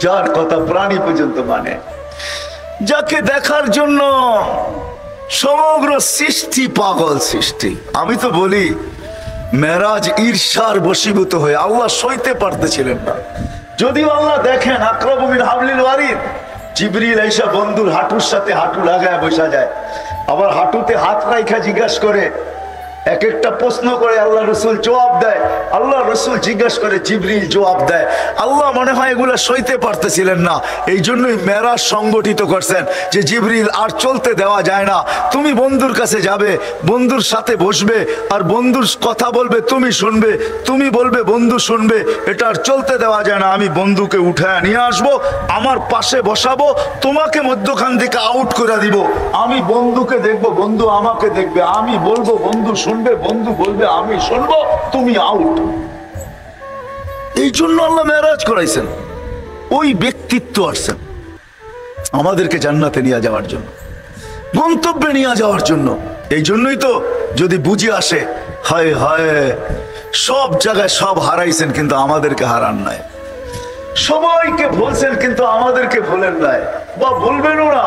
যার কথা প্রাণী পর্যন্ত মানে, যাকে দেখার জন্য সমগ্র সৃষ্টি পাগল সৃষ্টি। আমি তো বলি মেরাজ ঈর্ষার বশীভূত হয়ে আল্লাহ সইতে পারতেছিলেন না। যদিও আল্লাহ দেখেন আকরাবু মিন হাবলিল ওয়ারিদ, জিবরিল আইসা বন্ধুর হাঁটুর সাথে হাঁটু লাগায় বসা যায়, আবার হাঁটুতে হাত রাইখা জিজ্ঞাসা করে, এক একটা প্রশ্ন করে আল্লাহ রসুল জবাব দেয়, আল্লাহ রসুল জিজ্ঞাসা করে, জিবরিল জবাব দেয়। আল্লাহ মনে হয় এগুলা সইতে পারতেছিলেন না, এই জন্যই মেরাজ সংগঠিত করছেন যে জিবরিল আর চলতে দেওয়া যায় না, তুমি বন্ধুর কাছে যাবে, বন্ধুর সাথে বসবে, আর বন্ধুর কথা বলবে তুমি শুনবে, তুমি বলবে বন্ধু শুনবে, এটা আর চলতে দেওয়া যায় না। আমি বন্ধুকে উঠায় নিয়ে আসবো, আমার পাশে বসাবো, তোমাকে মধ্যখান থেকে আউট করে দিব, আমি বন্ধুকে দেখবো, বন্ধু আমাকে দেখবে, আমি বলবো বন্ধু শুনবে, বন্ধু বলবে আমি শুনবো, তুমি আউট। এই জন্য আল্লাহ মেরাজ করাইছেন, ওই ব্যক্তিত্ব আসছেন আমাদেরকে জান্নাতে নিয়ে যাওয়ার জন্য, গন্তব্যে নিয়ে যাওয়ার জন্য। এই জন্যই তো যদি বুঝে আসে, হায় হায় সব জায়গায় সব হারাইছেন কিন্তু আমাদেরকে হারান নাই, সবাইকে বলছেন কিন্তু আমাদেরকে ভুলেন নাই, বা ভুলবেনও না,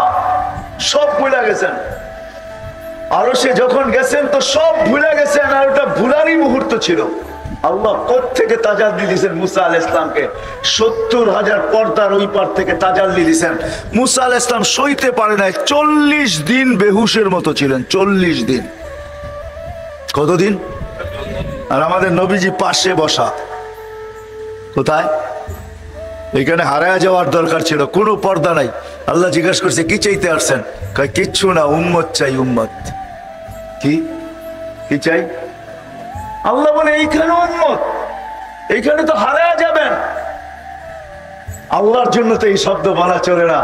সব ভুলে গেছেন। আরো সে যখন গেছেন তো সব ভুলে গেছেন, আর ওটা ভুলারই মুহূর্ত ছিল। আল্লাহ কোত্থেকে তাজাল্লি দিয়েছেন মুসা আলাইহিস সালামকে, 70,000 পর্দার ওই পার থেকে তাজাল্লি দিয়েছেন। মুসা আলাইহিস সালাম সইতে পারে নাই, 40 দিন বেহুশের মতো ছিলেন, 40 দিন। কতদিন? আর আমাদের নবীজি পাশে বসা, কোথায়? এখানে হারায় যাওয়ার দরকার ছিল, কোনো পর্দা নাই। আল্লাহ জিজ্ঞাসা করছে কি চাইতে আসছেন? কয় কিচ্ছু না, উম্মত চাই, উম্মত। কি কি চাই? আল্লাহ বলে এইখানে উম্মত, এইখানে তো হারায় যাবেন। আল্লাহর জন্য তো এই শব্দ বলা চলে না,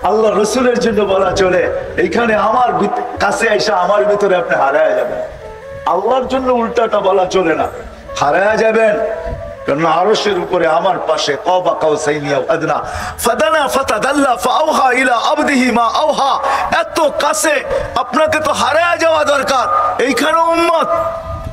আল্লাহ রসুলের জন্য বলা চলে। এইখানে আমার কাছে আইসা আমার ভিতরে আপনি হারায় যাবেন, আল্লাহর জন্য উল্টাটা বলা চলে না, হারায় যাবেন। কারণ আরশের উপরে আমার পাশে ক্বাবা কাউসাইনি আও আদনা ফাদানা ফাতাদাল্লা ফাআওহা ইলা আবদিহি মা আওহা, এত কাছে, আপনাকে তো হারায় যাওয়া দরকার, এইখানে উম্মত।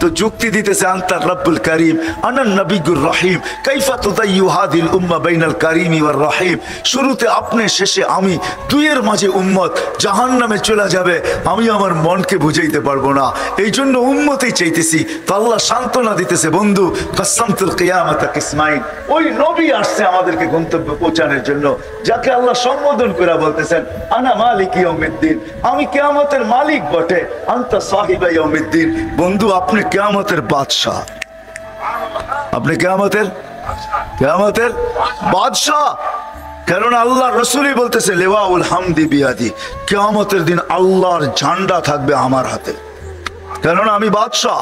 তো যুক্তি দিতেছে আনতা রব্বুল কারীম আনান নবিয়্যুর রহিম কাইফা তুদাইয়ু হাযিল উম্মাহ বাইনাল কারীমি ওয়ার রহিম। শুরুতে আপনি, শেষে আমি, দুইয়ের মাঝে উম্মত, জাহান্নামে চলে যাবে, আমি আমার মনকে বুঝাইতে পারবো না, এই জন্য উম্মতেই চাইতেছি। তো আল্লাহ সান্ত্বনা দিতেছে, বন্ধু কাসামতুল কিয়ামাতা কিসমাইন, ওই নবী আসছে আমাদেরকে গন্তব্য পৌঁছানোর জন্য, যাকে আল্লাহ সম্বোধন করে বলতেছেন আনা মালিক ইয়াউমিদ্দিন, আমি কিয়ামতের মালিক বটে, আনতা সাহিবা ইয়াউমিদ্দিন, বন্ধু আপনি কিয়ামতের বাদশাহ, আপনি কিয়ামতের বাদশাহ। কারণ আল্লাহ রসুলই বলতেছে লিওয়াউল হামদি বিয়াদি, কিয়ামতের দিন আল্লাহর ঝান্ডা থাকবে আমার হাতে, কারণ আমি বাদশাহ।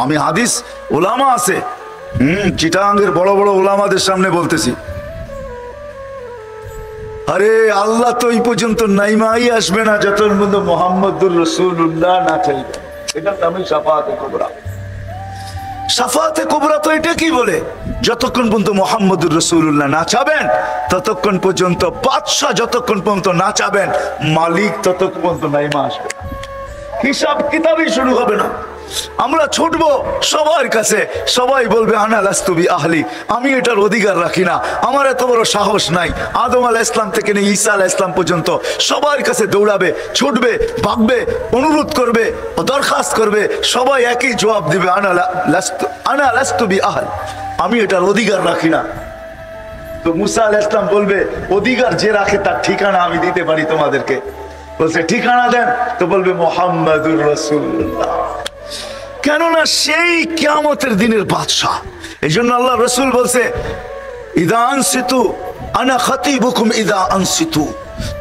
আমি হাদিস ওলামা আছে, চিটাগাঙ্গের বড় বড় ওলামাদের সামনে বলতেছি, আরে আল্লাহ তো এই পর্যন্ত নাইমাই আসবে না যতক্ষণ পর্যন্ত মুহাম্মদুর রাসূলুল্লাহ না চাইবে। এটার নামই শাফাআতে কুবরা। শাফাআতে কুবরা তো এটা কি বলে, যতক্ষণ পর্যন্ত মুহাম্মদুর রাসূলুল্লাহ না চাবেন ততক্ষণ পর্যন্ত, বাদশাহ যতক্ষণ পর্যন্ত না চাবেন, মালিক ততক্ষণ পর্যন্ত নাইমা আসবে না, হিসাব কিতাবই শুরু হবে না। আমরা ছুটবো সবার কাছে, সবাই বলবে আনা লাস্তু বি আহলি, আমি এটার অধিকার রাখি না, আমার এত বড় সাহস নাই। আদম আলাইহিস সালাম থেকে নিয়ে ঈসা আলাইহিস সালাম পর্যন্ত সবার কাছে দৌড়াবে, ছুটবে, ভাগবে, অনুরোধ করবে, দরখাস্ত করবে, সবাই একই জবাব দিবে আনা লাস্তু বি আহল, আমি এটার অধিকার রাখি না। তো মুসা আলাইহিস সালাম বলবে অধিকার যে রাখে তার ঠিকানা আমি দিতে পারি তোমাদেরকে। বলছে ঠিকানা দেন, তো বলবে মুহাম্মাদুর রাসূলুল্লাহ, কেননা সেই কিয়ামতের দিনের বাদশাহ। এই জন্য আল্লাহ রসুল বলছে ইদা আনসিতু আনা খাতিবুকুম ইদা আনসিতু,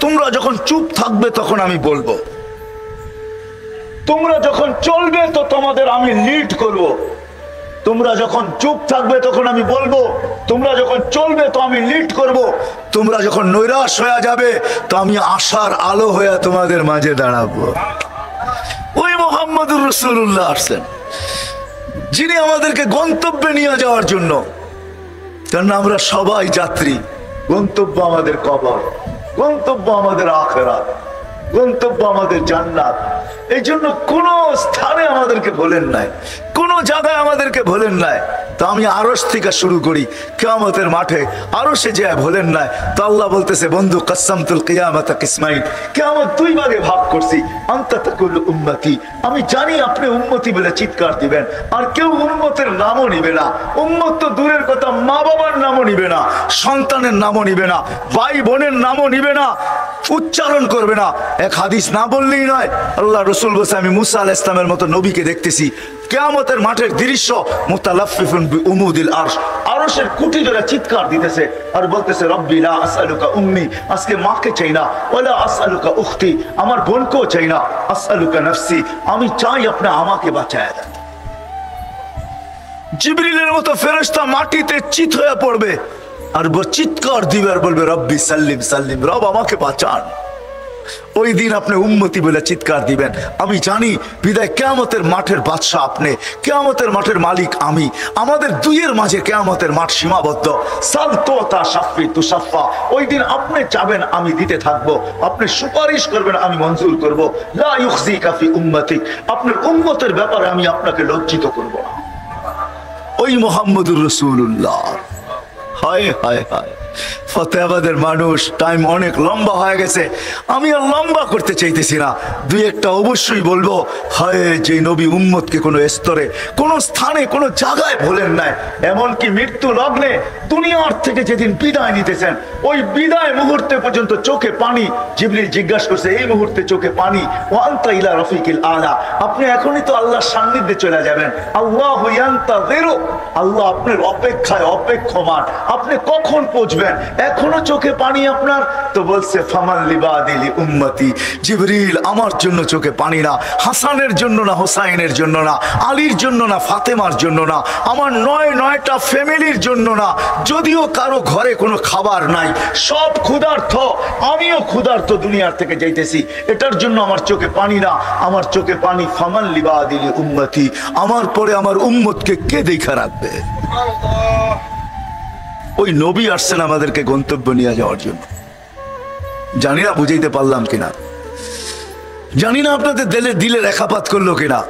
তোমরা যখন চুপ থাকবে তখন আমি বলবো, তোমরা যখন চলবে তো তোমাদের আমি লিড করব, তোমরা যখন চুপ থাকবে তখন আমি বলবো, তোমরা যখন চলবে তো আমি লিড করব, তোমরা যখন নৈরাশ হয়ে যাবে তো আমি আশার আলো হয়ে তোমাদের মাঝে দাঁড়াবো। ওই মুহাম্মদুর রাসূলুল্লাহ আসছেন, যিনি আমাদেরকে গন্তব্যে নিয়ে যাওয়ার জন্য। কারণ আমরা সবাই যাত্রী, গন্তব্য আমাদের কবর, গন্তব্য আমাদের আখিরাত। গন্তব্য আমাদের জান্নাত। এই জন্য কোন স্থানে আমাদেরকে বলেন নাই, কোন জায়গায় আমাদেরকে বলেন নাই। তো আমি আরশ থেকে শুরু করি, কিয়ামতের মাঠে আরশে যায় বলেন নাই। তো আল্লাহ বলতেছে, বন্ধু কাসসামতুল কিয়ামাতা কিসমাইন, কিয়ামত দুই ভাগে ভাগ করছি। আনতা তাকুল উম্মতি, আমি জানি আপনি উম্মতি বলে চিৎকার দিবেন, আর কেউ উম্মতের নামও নিবে না। উম্মত তো দূরের কথা, মা বাবার নামও নিবে না, সন্তানের নামও নিবে না, ভাই বোনের নামও নিবে না, উচ্চারণ করবে না। এক হাদিস না বললেই নয়, আল্লাহ রসুল বলছে, আমি মুসা আলাইহিস সালামের মতো নবীকে দেখতেছি কিয়ামতের মাঠের দৃশ্য, মুতালাফফিফুন বিউমুদিল আরশ, আরশের কুটি ধরে চিৎকার দিতেছে আর বলতেছে, রব্বি লা আসআলুকা উম্মি, আজকে মাকে চাই না, ওয়ালা আসআলুকা উখতি, আমার বোনকেও চাই না, আসআলুকা নাফসি, আমি চাই আপনি আমাকে বাঁচায় দেন। জিবরিলের মতো ফেরেশতা মাটিতে চিত হয়ে পড়বে আর চিৎকার দিবে আর বলবে, রব্বি সাল্লিম সাল্লিম, রব আমাকে বাঁচান। ওই দিন আপনি উম্মতি বলে চিৎকার দিবেন। আমি জানি বিদায় কিয়ামতের মাঠের বাদশা আপনি, কিয়ামতের মাঠের মালিক আমি। আমাদের দুইয়ের মাঝে কিয়ামতের মাঠ সীমাবদ্ধ। সাল তুতা শাফি তুশাফা, ওই দিন আপনি চাবেন আমি দিতে থাকবো, আপনি সুপারিশ করবেন আমি মঞ্জুর করব। লা ইউখজিকা ফি উম্মতিক, আপনার উম্মতের ব্যাপারে আমি আপনাকে লজ্জিত করব না। ওই মুহাম্মদুর রাসূলুল্লাহ। হায় হায় হায়, ফতেহাবাদের মানুষ, টাইম অনেক লম্বা হয়ে গেছে, আমি আর লম্বা করতে চাইতেছি না। দুই একটা অবশ্যই বলবো। হায়, যে নবী উম্মতকে কোনো স্তরে, কোনো স্থানে, কোনো জায়গায় ভুলেন নাই, এমনকি মৃত্যু লগ্নে দুনিয়ার থেকে যেদিন বিদায় নিতেছেন, ওই বিদায় মুহূর্তে পর্যন্ত চোখে পানি। জিবরিল জিজ্ঞাসা করছে, এই মুহূর্তে চোখে পানি, ওয়া আনতা ইলা রফিকিল আলা, আপনি এখনই তো আল্লাহর সান্নিধ্যে চলে যাবেন। আল্লাহু ইয়ান্তাযিরু, আল্লাহ আপনার অপেক্ষায় অপেক্ষমান, আপনি কখন পৌঁছবেন, এখনো চোখে পানি আপনার। তো বলছে, ফামান লিবাদিলি উম্মতি, জিবরিল আমার জন্য চোখে পানি না, হাসানের জন্য না, হোসাইনের জন্য না, আলীর জন্য না, ফাতেমার জন্য না, আমার নয়টা ফ্যামিলির জন্য না। যদিও কারো ঘরে কোনো খাবার নাই, সব ক্ষুধার্ত, আমিও ক্ষুধার্ত, দুনিয়ার থেকে যাইতেছি, এটার জন্য আমার চোখে পানি না, আমার চোখে পানি ফামান লিবাদিলি উম্মতি, আমার পরে আমার উম্মতকে কে দেখা রাখবে। ওই নবী আসছেন আমাদেরকে গন্তব্য নিয়ে যাওয়ার জন্য। জানি না বুঝাইতে পারলাম কিনা, জানি না আপনাদের দিলে রেখাপাত করলো কিনা।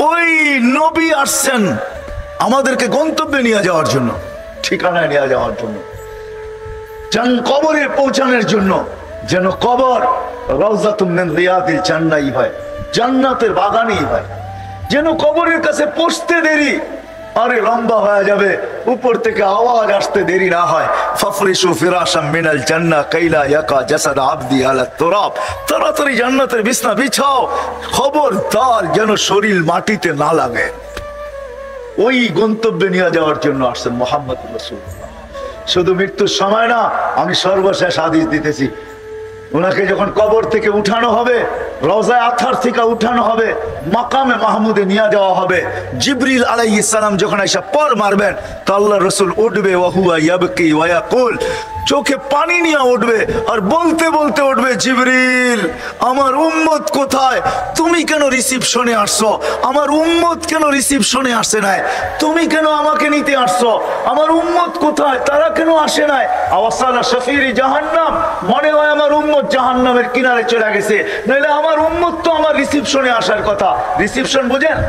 ওই নবী আসছেন আমাদেরকে গন্তব্যে নিয়ে যাওয়ার জন্য, ঠিকানায় নিয়ে যাওয়ার জন্য, কবরে পৌঁছানোর জন্য, যেন কবর রাউযাতুম মিন রিয়াদিল জান্নাহ হয়, জান্নাতের বাগানই হয়। যেন কবরের কাছে পৌঁছতে দেরি, আরে লম্বা হয়ে যাবে, উপর থেকে আওয়াজ আসতে দেরি না হয়। ফাফরিশু ফিরাশাম মিনাল জান্নাহ কাইলা ইয়াকা জাসাদ আবদি আলা তুরাব, তাড়াতাড়ি জান্নাতের বিছনা বিছাও, খবরদার যেন শরীর মাটিতে না লাগে। ওই গন্তব্যে নিয়ে যাওয়ার জন্য আসছেন মুহাম্মদুর রাসূলুল্লাহ। শুধু মৃত্যুর সময় না, আমি সর্বশেষ হাদিস দিতেছি, ওনাকে যখন কবর থেকে উঠানো হবে, রওজায়ে আতহার থেকে উঠানো হবে, মাকামে মাহমুদে নিয়ে যাওয়া হবে, জিবরিল আলাইহিস সালাম যখন এসে পর মারবেন, তো আল্লাহর রাসূল উঠবে, ওয়া হুয়া ইয়াবকি ওয়া ইয়াকুল, চোখে পানি নিয়ে উঠবে আর বলতে বলতে উঠবে, জিবরিল আমার উম্মত কোথায়, তুমি কেন রিসিপশনে আসছো, আমার উম্মত কেন রিসিপশনে আসে নাই, তুমি কেন আমাকে নিতে আসছো, আমার উম্মত কোথায়, তারা কেন আসে নাই। আওয়াসালা শাফিরি জাহান্নাম, মনে হয় আমার উম্মত জাহান্নামের কিনারে চলে গেছে, নইলে আমার উম্মত তো আমার রিসিপশনে আসার কথা। রিসিপশন বুঝেন,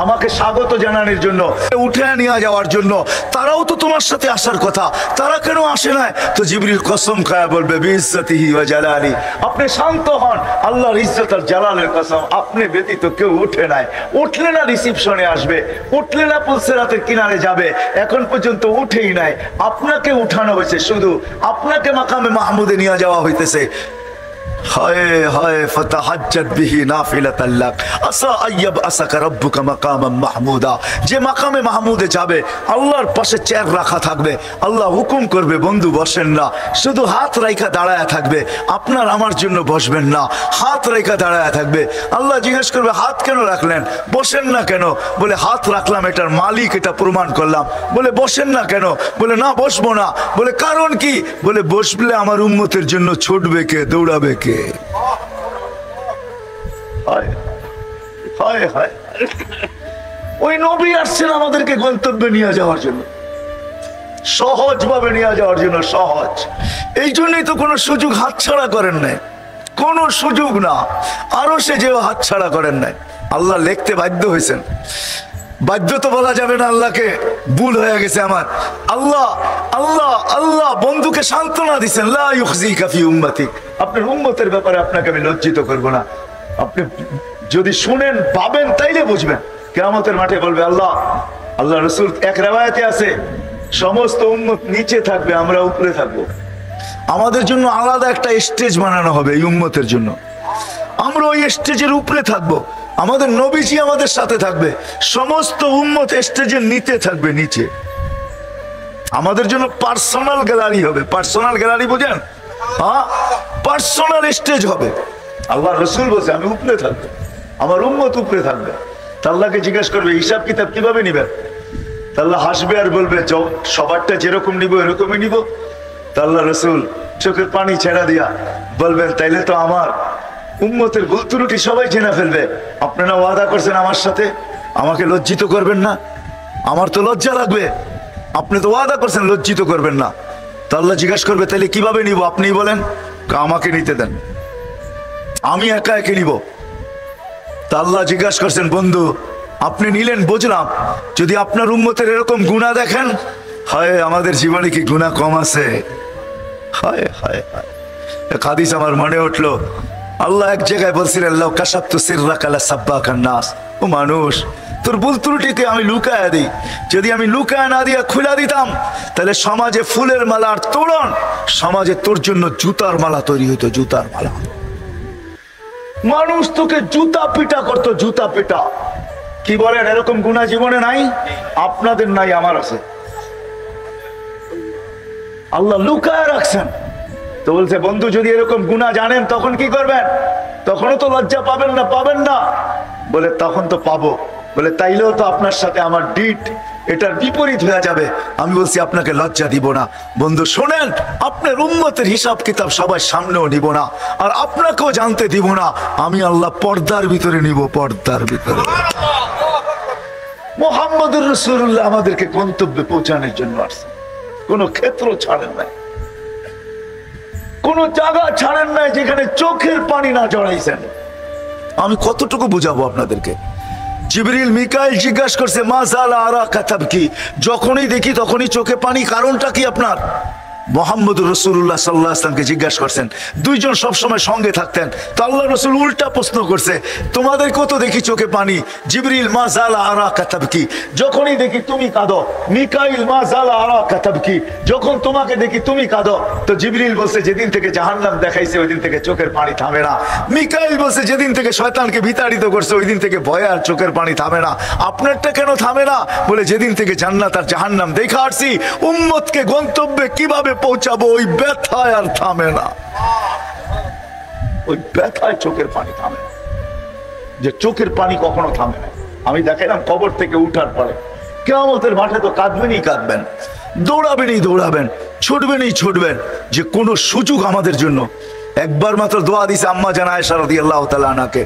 আমাকে স্বাগত জানানোর জন্য, উঠে নিয়ে যাওয়ার জন্য, তারাও তো তোমার সাথে আসার কথা, তারা কেন আসে না। তো জিবরিল কসম খায়া বলবে, বিইজ্জতিহি ওয়া জালালি, আপনি শান্ত হন, আল্লাহর ইজ্জত আর জালালের কসম, আপনি ব্যতীত কেউ উঠে নাই, উঠলে না রিসিপশনে আসবে, উঠলে না পুলসিরাতের কিনারে যাবে, এখন পর্যন্ত উঠেই নাই, আপনাকে উঠানো হয়েছে, শুধু আপনাকে মাকামে মাহমুদে নিয়ে যাওয়া হইতেছে। হায় হায়, ফাতাহাজ্জাত বিহি নাফিলাতাল লাক আসা আইয়াব আসাকা রাব্বুকা মাকামান মাহমুদা, যে মাকামে মাহমুদে যাবে আল্লাহর পাশে চেয়ার রাখা থাকবে, আল্লাহ হুকুম করবে, বন্ধু বসেন না, শুধু হাত রাইখা দাঁড়ায় থাকবে, আপনার আমার জন্য বসবেন না, হাত রাইখা দাঁড়ায় থাকবে। আল্লাহ জিজ্ঞেস করবে, হাত কেন রাখলেন, বসেন না কেন, বলে হাত রাখলাম এটার মালিক, এটা প্রমাণ করলাম। বলে বসেন না কেন, বলে না বসবো না, বলে কারণ কি, বলে বসলে আমার উম্মতের জন্য ছুটবে কে, দৌড়াবে কে। ওই নবী আসছেন আমাদেরকে গন্তব্যে নিয়ে যাওয়ার জন্য, সহজ ভাবে নিয়ে যাওয়ার জন্য, সহজ। এই জন্যই তো কোনো সুযোগ হাতছাড়া করেন নাই। কোনো সুযোগ না। আরো সে যে হাত ছাড়া করেন নাই, আল্লাহ লিখতে বাধ্য হয়েছেন। বাধ্য তো বলা যাবে না আল্লাহকে, ভুল হয়ে গেছে আমার। আল্লাহ আল্লাহ আল্লাহ বন্ধুকে সান্ত্বনা দিচ্ছেন, লা ইউখজিকা ফি উম্মতি, আপনার উম্মতের ব্যাপারে আপনাকে আমি লজ্জিত করব না। আপনি যদি শুনেন পাবেন তাইলে বুঝবেন। কিয়ামতের মাঠে বলবে আল্লাহ, আল্লাহ রাসূল এক riwayate আছে সমস্ত উম্মত নিচে থাকবে, আমরা উপরে থাকবো। আমাদের জন্য আলাদা একটা স্টেজ বানানো হবে এই উম্মতের জন্য, আমরা ওই স্টেজের উপরে থাকবো। আমাদের নবীজি আমাদের সাথে থাকবে, সমস্ত উম্মত স্টেজের নিচে থাকবে, নিচে। আমাদের জন্য পার্সোনাল গ্যালারি হবে। পার্সোনাল গ্যালারি বোঝেন? হ্যাঁ, পার্সোনাল স্টেজ হবে। আল্লাহ রসুল বলছে আমি উপরে থাকবো, আমার উম্মত উপরে থাকবে। আল্লাহকে জিজ্ঞেস করবে হিসাব কিতাব কিভাবে নিবেন? আল্লাহ হাসবে আর বলবে সবারটা যেরকম নিব এরকমই নিব। আল্লাহ রসুল চোখের পানি ছেড়া দিয়া বলবেন তাইলে তো আমার উম্মতের ভুল ত্রুটি সবাই জেনে ফেলবে। আপনারা ওয়াদা করছেন আমার সাথে, আমাকে লজ্জিত করবেন না। আমার তো লজ্জা লাগবে, আপনি তো ওয়াদা করছেন লজ্জিত করবেন না। তা আল্লাহ জিজ্ঞাসা করবে তাহলে কিভাবে নিব আপনি বলেন? আমাকে নিতে দেন, আমি একা একে নিব। তা আল্লাহ জিজ্ঞাসা করছেন বন্ধু আপনি নিলেন বুঝলাম, যদি আপনার উম্মতের এরকম গুনাহ দেখেন, হায় আমাদের জীবনে কি গুনাহ কম আছে? হায় হায় হায়, এক হাদিস আমার মনে উঠলো। আল্লাহ এক জায়গায় বলছিলেন লাউ কাশাফতু সিররাকা লাসাব্বাকান নাস, ও মানুষ তোর ভুল ত্রুটিকে আমি লুকায়া দিই, যদি আমি লুকায়া না দিয়া খুলা দিতাম তাহলে সমাজে ফুলের মালা আর তোরণ, সমাজে তোর জন্য জুতার মালা তৈরি হইতো, জুতার মালা। মানুষ তোকে জুতা পিটা করতো, জুতা পিটা। কি বলেন এরকম গুনাহ জীবনে নাই? আপনাদের নাই, আমার আছে। আল্লাহ লুকায় রাখছেন। তো বলছে বন্ধু যদি এরকম গুনাহ জানেন তখন কি করবেন? তখনও তো লজ্জা পাবেন না? পাবেন না? বলে তখন তো পাবো। বলে তাইলেও তো আপনার সাথে আমার ডিট এটার বিপরীত হয়ে যাবে। আমি বলছি আপনাকে লজ্জা দিব না। বন্ধু শোনেন, আপনার উম্মতের হিসাব কিতাব সবার সামনেও নিব না, আর আপনাকেও জানতে দিব না। আমি আল্লাহ পর্দার ভিতরে নিব, পর্দার ভিতরে। মুহাম্মদুর রাসূলুল্লাহ আমাদেরকে গন্তব্যে পৌঁছানোর জন্য আসছে, কোন ক্ষেত্র ছাড়েন নাই, কোন জায়গা ছাড়েন নাই যেখানে চোখের পানি না জড়াইছেন। আমি কতটুকু বুঝাবো আপনাদেরকে? জিবরিল মিকাইল জিজ্ঞাসা করছে মা জালা আরাকা তাবকি, যখনই দেখি তখনই চোখে পানি, কারণটা কি আপনার? মুহাম্মদুর রাসূলুল্লাহ সাল্লাল্লাহু আলাইহি ওয়াসাল্লামকে জিজ্ঞাসা করছেন, দুইজন সবসময় সঙ্গে থাকতেন। তো আল্লাহ রাসূল উল্টা প্রশ্ন করছে, তোমাদের কত দেখি চোখে পানি। জিবরিল মা জালা আরাকা তাবকি, যখনই দেখি তুমি কাঁদো। মিকাইল মা জালা আরাকা তাবকি, যখন তোমাকে দেখি তুমি কাঁদো। তো জিবরিল বলছে যেদিন থেকে জাহান্নাম দেখাইছে ওই দিন থেকে চোখের পানি থামে না। মিকাইল বলছে যেদিন থেকে শয়তানকে বিতাড়িত করছে ওই দিন থেকে ভয়ে আর চোখের পানি থামে না। আপনারটা কেন থামে না? বলে যেদিন থেকে জান্নাত আর জাহান্নাম দেখা আসছি, উম্মতকে গন্তব্যে কিভাবে পৌঁছাবো ওই ব্যথায় আর থামে না। ওই ব্যথায় চোখের পানি থামে না, যে চোখের পানি কখনো থামে না। আমি দেখাইলাম কবর থেকে উঠার পরে কিয়ামতের মাঠে তো কাঁদবেনই কাঁদবেন, দৌড়াবেনই দৌড়াবেন, ছুটবেনই ছুটবেন, যে কোনো সুযোগ আমাদের জন্য। একবার মাত্র দোয়া দিছে আম্মা জান আয়েশা রাদিয়াল্লাহু তাআলা আনহাকে,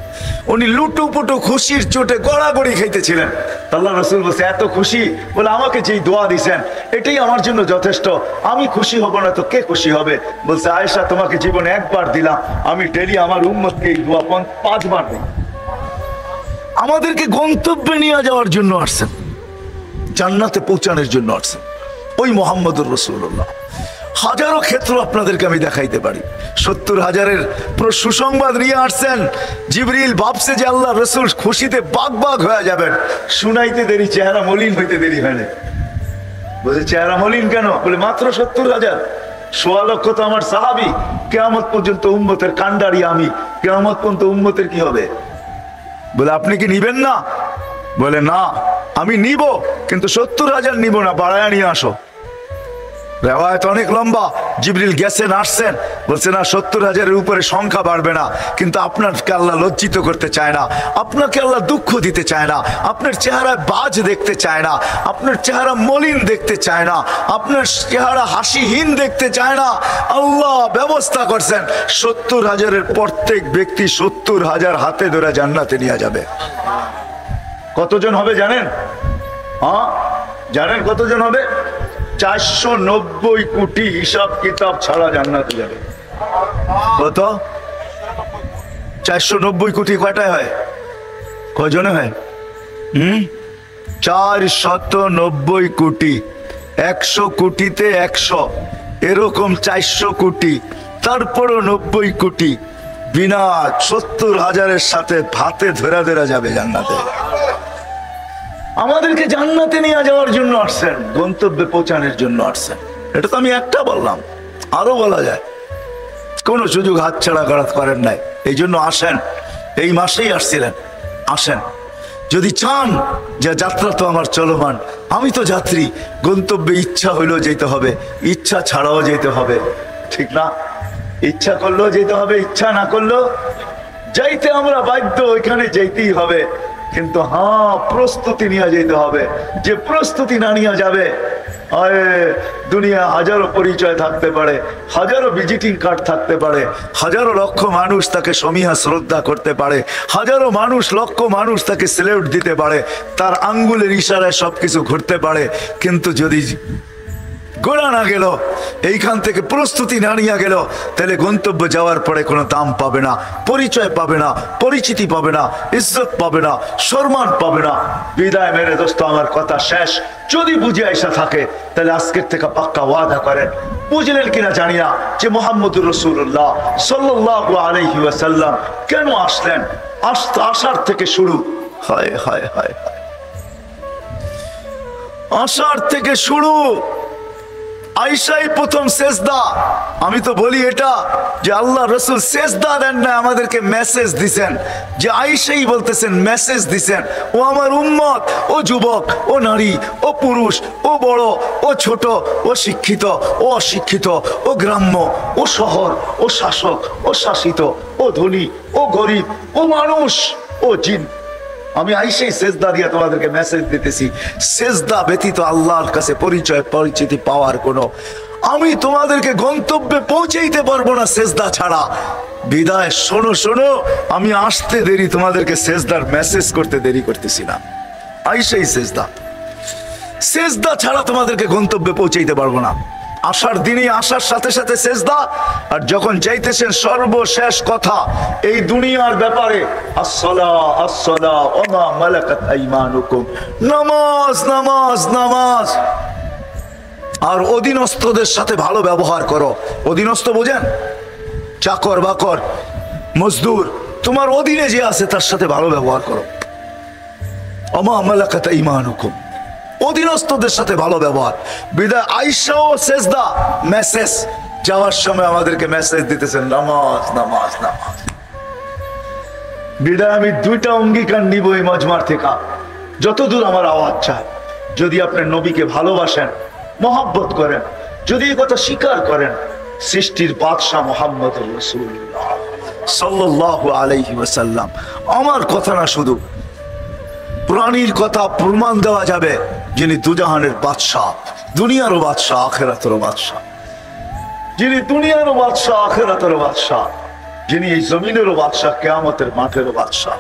উনি লুটুপুটু খুশির চোটে গড়াগড়ি খাইতেছিলেন। আল্লাহ রাসূল বলছে এত খুশি, বলে আমাকে যেই দোয়া দিছেন এটাই আমার জন্য যথেষ্ট, আমি খুশি হব না তো কে খুশি হবে? বলছে আয়েশা তোমাকে জীবনে একবার দিলাম, আমি ডেলি আমার উম্মতকে এই দোয়া 5 বার দিই। আমাদেরকে গন্তব্যে নিয়ে যাওয়ার জন্য আসছেন, জান্নাতে পৌঁছানোর জন্য আসছেন ওই মুহাম্মদুর রাসূলুল্লাহ। হাজারো ক্ষেত্র আপনাদেরকে আমি দেখাইতে পারি। 70,000-এর সুসংবাদ নিয়ে আসছেন। জিবরিল ভাবছে যে আল্লাহ রাসূল খুশিতে বাগ বাগ হয়ে যাবেন, শুনাইতে দেরি, চেহারা মলিন হইতে দেরি হয় না। বলছে চেহারা মলিন কেন? বলে মাত্র 70,000, 1.25 লক্ষ তো আমার সাহাবী, কিয়ামত পর্যন্ত উম্মতের কান্ডারি আমি, কিয়ামত পর্যন্ত উম্মতের কি হবে? বলে আপনি কি নিবেন না? বলে না আমি নিব, কিন্তু 70,000 নিব না, বাড়ায় নিয়ে আসো। রেওয়ায়েত অনেক লম্বা। জিবরিল গেছেন আসছেন, বলছে না 70,000-এর উপরে সংখ্যা বাড়বে না, কিন্তু আপনাকে আল্লাহ লজ্জিত করতে চায় না, আপনাকে আল্লাহ দুঃখ দিতে চায় না, আপনার চেহারায় বাজ দেখতে চায় না, আপনার চেহারা মলিন দেখতে চায় না, আপনার চেহারা হাসিহীন দেখতে চায় না। আল্লাহ ব্যবস্থা করছেন 70,000-এর প্রত্যেক ব্যক্তি 70,000 হাতে ধরে জান্নাতে নিয়ে যাবে। কতজন হবে জানেন? হ্যাঁ জানেন কতজন হবে? 490 কোটি হিসাব কিতাব ছাড়া জান্নাতে যাবে। কত? 490 কোটি কয়টায় হয়? কজনে হয়? 490 কোটি। 100 কোটিতে 100, এরকম 400 কোটি, তারপরও 90 কোটি বিনা 70,000-এর সাথে ভাতে ধরা ধরা যাবে জান্নাতে। আমাদেরকে জান্নাতে নিয়ে যাওয়ার জন্য আসছেন, গন্তব্যে পৌঁছানোর জন্য আসছেন। এটা তো আমি একটা বললাম, আরো বলা যায়। কোনো সুযোগ হাতছাড়া করেন নাই, এই জন্য আসেন। এই মাসেই আসছিলেন, আসেন। যদি চান যে যাত্রা তো আমার চলমান, আমি তো যাত্রী, গন্তব্যে ইচ্ছা হইলেও যেতে হবে, ইচ্ছা ছাড়াও যেতে হবে, ঠিক না? ইচ্ছা করলেও যেতে হবে, ইচ্ছা না করলেও যাইতে আমরা বাধ্য, ওইখানে যেতেই হবে। কিন্তু হ্যাঁ, প্রস্তুতি নিয়ে যেতে হবে। যে প্রস্তুতি না নিয়ে যাবে, দুনিয়া হাজারো পরিচয় থাকতে পারে, হাজারো ভিজিটিং কার্ড থাকতে পারে, হাজারো লক্ষ মানুষ তাকে সমীহা শ্রদ্ধা করতে পারে, হাজারো মানুষ, লক্ষ মানুষ তাকে স্যালুট দিতে পারে, তার আঙ্গুলের ইশারায় সবকিছু ঘুরতে পারে। কিন্তু যদি গোড়া না গেল, এইখান থেকে প্রস্তুতি না নিয়ে গেল, তাহলে গন্তব্য যাওয়ার পরে কোনো দাম পাবে না, পরিচয় পাবে না, পরিচিতি পাবে না, ইজ্জত পাবে না, সম্মান পাবে না। বিদায় মেরে দোস্ত, আমার কথা শেষ। যদি বুঝে আসা থাকে তাহলে আজকের থেকে পাক্কা ওয়াদা করেন। বুঝলেন কিনা জানি না যে মুহাম্মদুর রাসূলুল্লাহ সাল্লাল্লাহু আলাইহি ওয়াসাল্লাম কেন আসলেন? আসার থেকে শুরু, হায় হায় হায়, আসার থেকে শুরু। আয়েশাই প্রথম সেজদা। আমি তো বলি এটা যে আল্লাহ রসুল সেজদা দেন না, আমাদেরকে মেসেজ দিছেন। যে আয়েশাই বলতেছেন, মেসেজ দিছেন, ও আমার উম্মত, ও যুবক, ও নারী, ও পুরুষ, ও বড়, ও ছোট, ও শিক্ষিত, ও অশিক্ষিত, ও গ্রাম্য, ও শহর, ও শাসক, ও শাসিত, ও ধনী, ও গরিব, ও মানুষ, ও জিন, আমি আইসেই সেজদা দিয়ে তোমাদেরকে মেসেজ দিতেছি। সেজদা ব্যতীত আল্লাহর কাছে পরিচয় পরিচিতি পাওয়ার কোনো, আমি তোমাদেরকে গন্তব্যে পৌঁছাইতে পারবো না সেজদা ছাড়া। বিদায় শোনো শোনো, আমি আসতে দেরি, তোমাদেরকে সেজদার মেসেজ করতে দেরি করতেছি না। আইসেই সেজদা, সেজদা ছাড়া তোমাদেরকে গন্তব্যে পৌঁছাইতে পারবো না। আসার দিনে আসার সাথে সাথে সেজদা, আর যখন যাইতেছেন সর্বশেষ কথা এই দুনিয়ার ব্যাপারে, আসসালা আসসালা ওয়া মা মালাকাত আইমানুকুম, নামাজ নামাজ নামাজ। আর অধীনস্থদের সাথে ভালো ব্যবহার করো। অধীনস্থ বোঝেন? চাকর বাকর, মজদুর, তোমার অধীনে যে আছে তার সাথে ভালো ব্যবহার করো। ওয়া মা মালাকাত আইমানুকুম, অধীনস্থদের সাথে ভালো ব্যবহার। বিদায় আয়েশা ও সেজদা, মেসেজ। যাওয়ার সময় আমাদেরকে মেসেজ দিতেছেন, নামাজ নামাজ নামাজ। বিদায় আমি দুইটা অঙ্গীকার নিব এই মজমার থেকে, যতদূর আমার আওয়াজ চায়। যদি আপনি নবীকে ভালোবাসেন, মহব্বত করেন, যদি এই কথা স্বীকার করেন, সৃষ্টির বাদশাহ মুহাম্মদুর রাসূলুল্লাহ সাল্লাল্লাহু আলাইহি ওয়াসাল্লাম, আমার কথা না শুধু প্রাণীর কথা প্রমাণ দেওয়া যাবে, যিনি দুজাহানের বাদশাহ, দুনিয়ারও বাদশাহ, আখিরাতেরও বাদশাহ, যিনি দুনিয়ারও বাদশাহ, আখিরাতেরও বাদশাহ, যিনি এই জমিনেরও বাদশাহ, কিয়ামতের মাঠেরও বাদশাহ,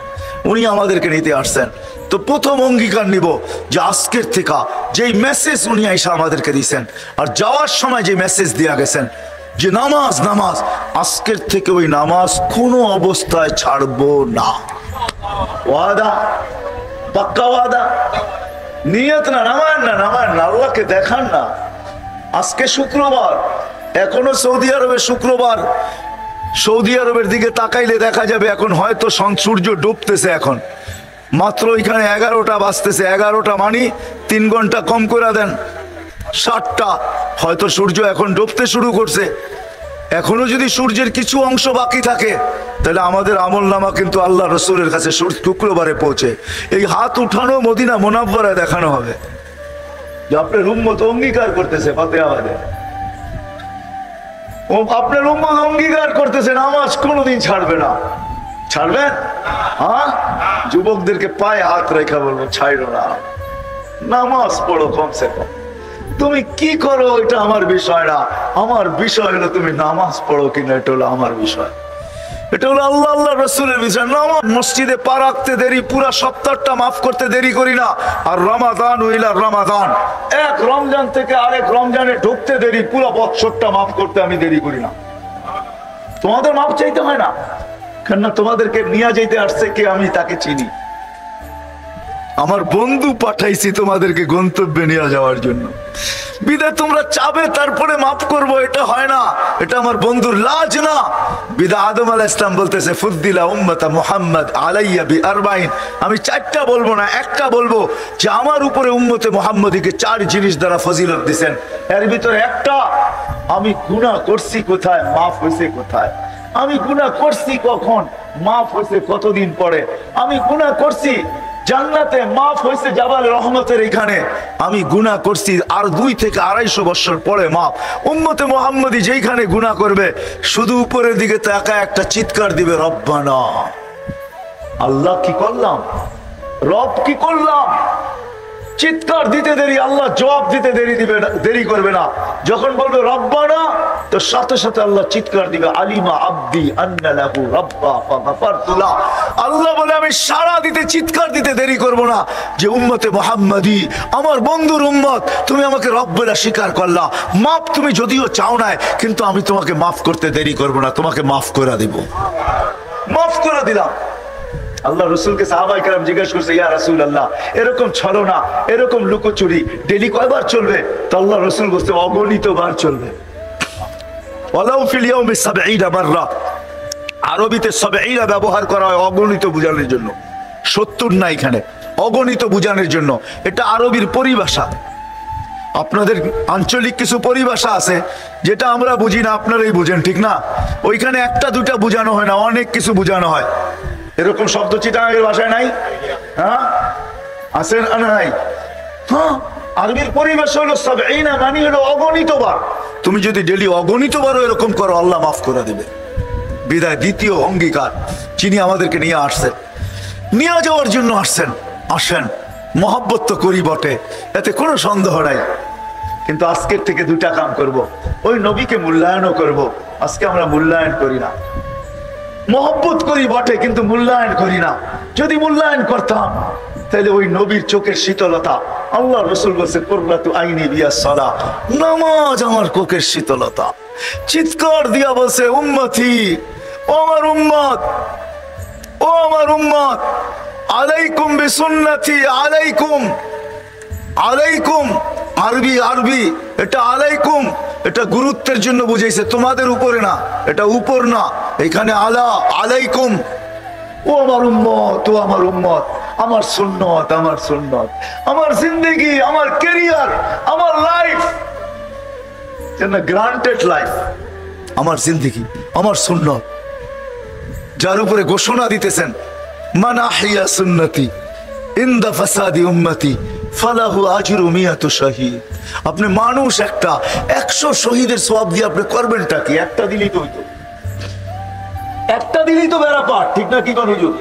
উনি আমাদেরকে নিতে আসছেন। তো প্রথম অঙ্গীকার নিব যে আজকের থেকে যেই মেসেজ উনি আইসা আমাদেরকে দিয়েছেন, আর যাওয়ার সময় যে মেসেজ দিয়া গেছেন যে নামাজ নামাজ, আজকের থেকে ওই নামাজ কোনো অবস্থায় ছাড়বো না। ওয়াদা, পাক্কা ওয়াদা, নিয়ত না, নামান না, নামান না, আল্লাহকে দেখান না। আজকে শুক্রবার, এখনো সৌদি আরবে শুক্রবার। সৌদি আরবের দিকে তাকাইলে দেখা যাবে এখন হয়তো সূর্য ডুবতেছে। এখন মাত্র এখানে 11টা বাজতেছে। 11টা মানে 3 ঘন্টা কম করে দেন, 7টা, হয়তো সূর্য এখন ডুবতে শুরু করছে। এখনো যদি সূর্যের কিছু অংশ বাকি থাকে, তাহলে আমাদের আমল নামা কিন্তু আল্লাহ রসুলের কাছে শুক্রবারে পৌঁছে। এই হাত উঠানো মদিনা মুনাওয়ারায় দেখানো হবে যে আপনার উম্মত অঙ্গীকার করতেছে, ফাতিহা বাদে আপনার উম্মত অঙ্গীকার করতেছে নামাজ কোনোদিন ছাড়বে না। ছাড়বেন? হ্যাঁ, যুবকদেরকে পায়ে হাত রেখা বলবো, ছাড়ো না, নামাজ পড়ো কমসে কম। তুমি কি করো এটা আমার বিষয় না, আমার বিষয় হলো তুমি নামাজ পড়ো কিনা, এটা হলো আমার বিষয়। এটা হলো আল্লাহ আল্লাহ রসুলের বিষয়। নামাজ মসজিদে পা রাখতে দেরি, পুরা সপ্তাহটা মাফ করতে দেরি করি না। আর রমাদান উইলা রমাদান, এক রমজান থেকে আরেক রমজানে ঢুকতে দেরি, পুরা বৎসরটা মাফ করতে আমি দেরি করি না। তোমাদের মাফ চাইতে হয় না, কেননা তোমাদেরকে নিয়ে যেতে আসছে কে, আমি তাকে চিনি। আমার বন্ধু পাঠাইছি তোমাদেরকে গন্তব্যে নিয়ে যাওয়ার জন্য। বিদায় তোমরা চাবে তারপরে মাফ করব, এটা হয় না, এটা আমার বন্ধুর লাজ না। বিদায় আদম আলাইহিস সালাম বলতেছে ফুদ্দিলা উম্মতা মুহাম্মদ আলাইয়া বিআরবাইন, আমি চারটা বলবো না, একটা বলবো যে আমার উপরে উম্মতে মুহাম্মদীকে 4 জিনিস দ্বারা ফজিলত দিবেন। এর ভিতরে একটা, আমি গুনাহ করছি কোথায়, মাফ হয়েছে কোথায়। আমি গুনাহ করছি কখন, মাফ হয়েছে কতদিন পরে। আমি গুনাহ করছি জান্নাতে, মাফ হয়েছে জাবাল রহমতের এখানে। আমি গুনাহ করছি আর 2 থেকে 250 বছর পরে মাফ। উম্মতে মুহাম্মদী যেখানে গুনাহ করবে শুধু উপরের দিকে তাকায় একটা চিৎকার দিবে, রব্বানা। আল্লাহ কি করলাম, রব কি করলাম। চিৎকার দিতে দেরি, আল্লাহ জবাব দিতে দেরি করবে না। যখন বলবে রব্বানা, তো সাথে সাথে আল্লাহ চিৎকার দিবে, আলিমা আব্দি আন্না লাহু রাব্বা ফাগাফারতু লাহু। আল্লাহ বলে আমি সাড়া দিতে, চিৎকার দিতে দেরি করব না যে উম্মতে মুহাম্মাদি আমার বন্ধুর উম্মত, তুমি আমাকে রব বলে স্বীকার করলা। মাফ তুমি যদিও চাও না, কিন্তু আমি তোমাকে মাফ করতে দেরি করব না, তোমাকে মাফ করে দেব। মাফ করে দিলাম। আল্লাহ রসুলকে সাহাবায়ে কেরাম জিজ্ঞাসা করছে, ইয়া রাসূলুল্লাহ, এরকম ছলনা, এরকম লুকোচুরি ডেইলি কয়বার চলবে? তো আল্লাহ রসুল বলছে, অগণিত বার চলবে। ওয়ালাউ ফিল ইয়াউমি ৭০ মাররা। আরবিতে ৭০ ব্যবহার করা হয় অগণিত বোঝানোর জন্য, ৭০ না, এখানে অগণিত বোঝানোর জন্য। এটা আরবির পরিভাষা। আপনাদের আঞ্চলিক কিছু পরিভাষা আছে যেটা আমরা বুঝি না, আপনারাই বুঝেন, ঠিক না? ওইখানে একটা দুটা বোঝানো হয় না, অনেক কিছু বোঝানো হয়। এরকম শব্দ চিটাগাঙ্গের ভাষায় নাই? হ্যাঁ আছে না? নাই। হ্যাঁ, আরবির পরিভাষা হলো ৭০, মানে হলো অগণিত বার। তুমি যদি ডেলি অগণিত বারও এরকম করো, আল্লাহ মাফ করে দেবে। বিদায় দ্বিতীয় অঙ্গীকার, যিনি আমাদেরকে নিয়ে আসছেন, নিয়ে যাওয়ার জন্য আসছেন, আসেন। মহব্বত তো করি বটে, এতে কোনো সন্দেহ নাই, কিন্তু আজকের থেকে 2টা কাম করব। ওই নবীকে মূল্যায়নও করব। আজকে আমরা মূল্যায়ন করি না। মহব্বত করি বটে, কিন্তু মূল্যায়ন করি না। যদি মূল্যায়ন করতাম তাহলে ওই নবীর চোখের শীতলতা, আল্লাহ রসুল বলছে কুররাতু আইনি বিয়াস সালাহ, নামাজ আমার চোখের শীতলতা। চিৎকার দিয়া বলছে, উম্মতি, ও আমার উম্মত, ও আমার উম্মত, আলাইকুম বিসুন্নতি, আলাইকুম, আলাইকুম। আরবি, আরবি, এটা আলাইকুম, এটা গুরুত্বের জন্য বুঝাইছে, তোমাদের উপরে না, এটা উপর না, এখানে আলা, আলাইকুম। ও আমার উম্মত, ও আমার উম্মত, আমার সুন্নত, আমার সুন্নত, আমার জিন্দেগি, আমার ক্যারিয়ার, আমার লাইফ, গ্রান্টেড লাইফ, আমার জিন্দেগি, আমার সুন্নত, যার উপরে ঘোষণা দিতেছেন, মান আহইয়া সুন্নতি ইনদা ফাসাদি উম্মতি ফালাহু আজরু মিয়াতু শহীদ। আপনি মানুষ একটা, 100 শহীদের সওয়াব দিয়ে আপনি করবেনটা কি? একটা দিলেই তো হইতো, একটা দিলেই তো বেড়া পার, ঠিক না? কি কোন হুজুর,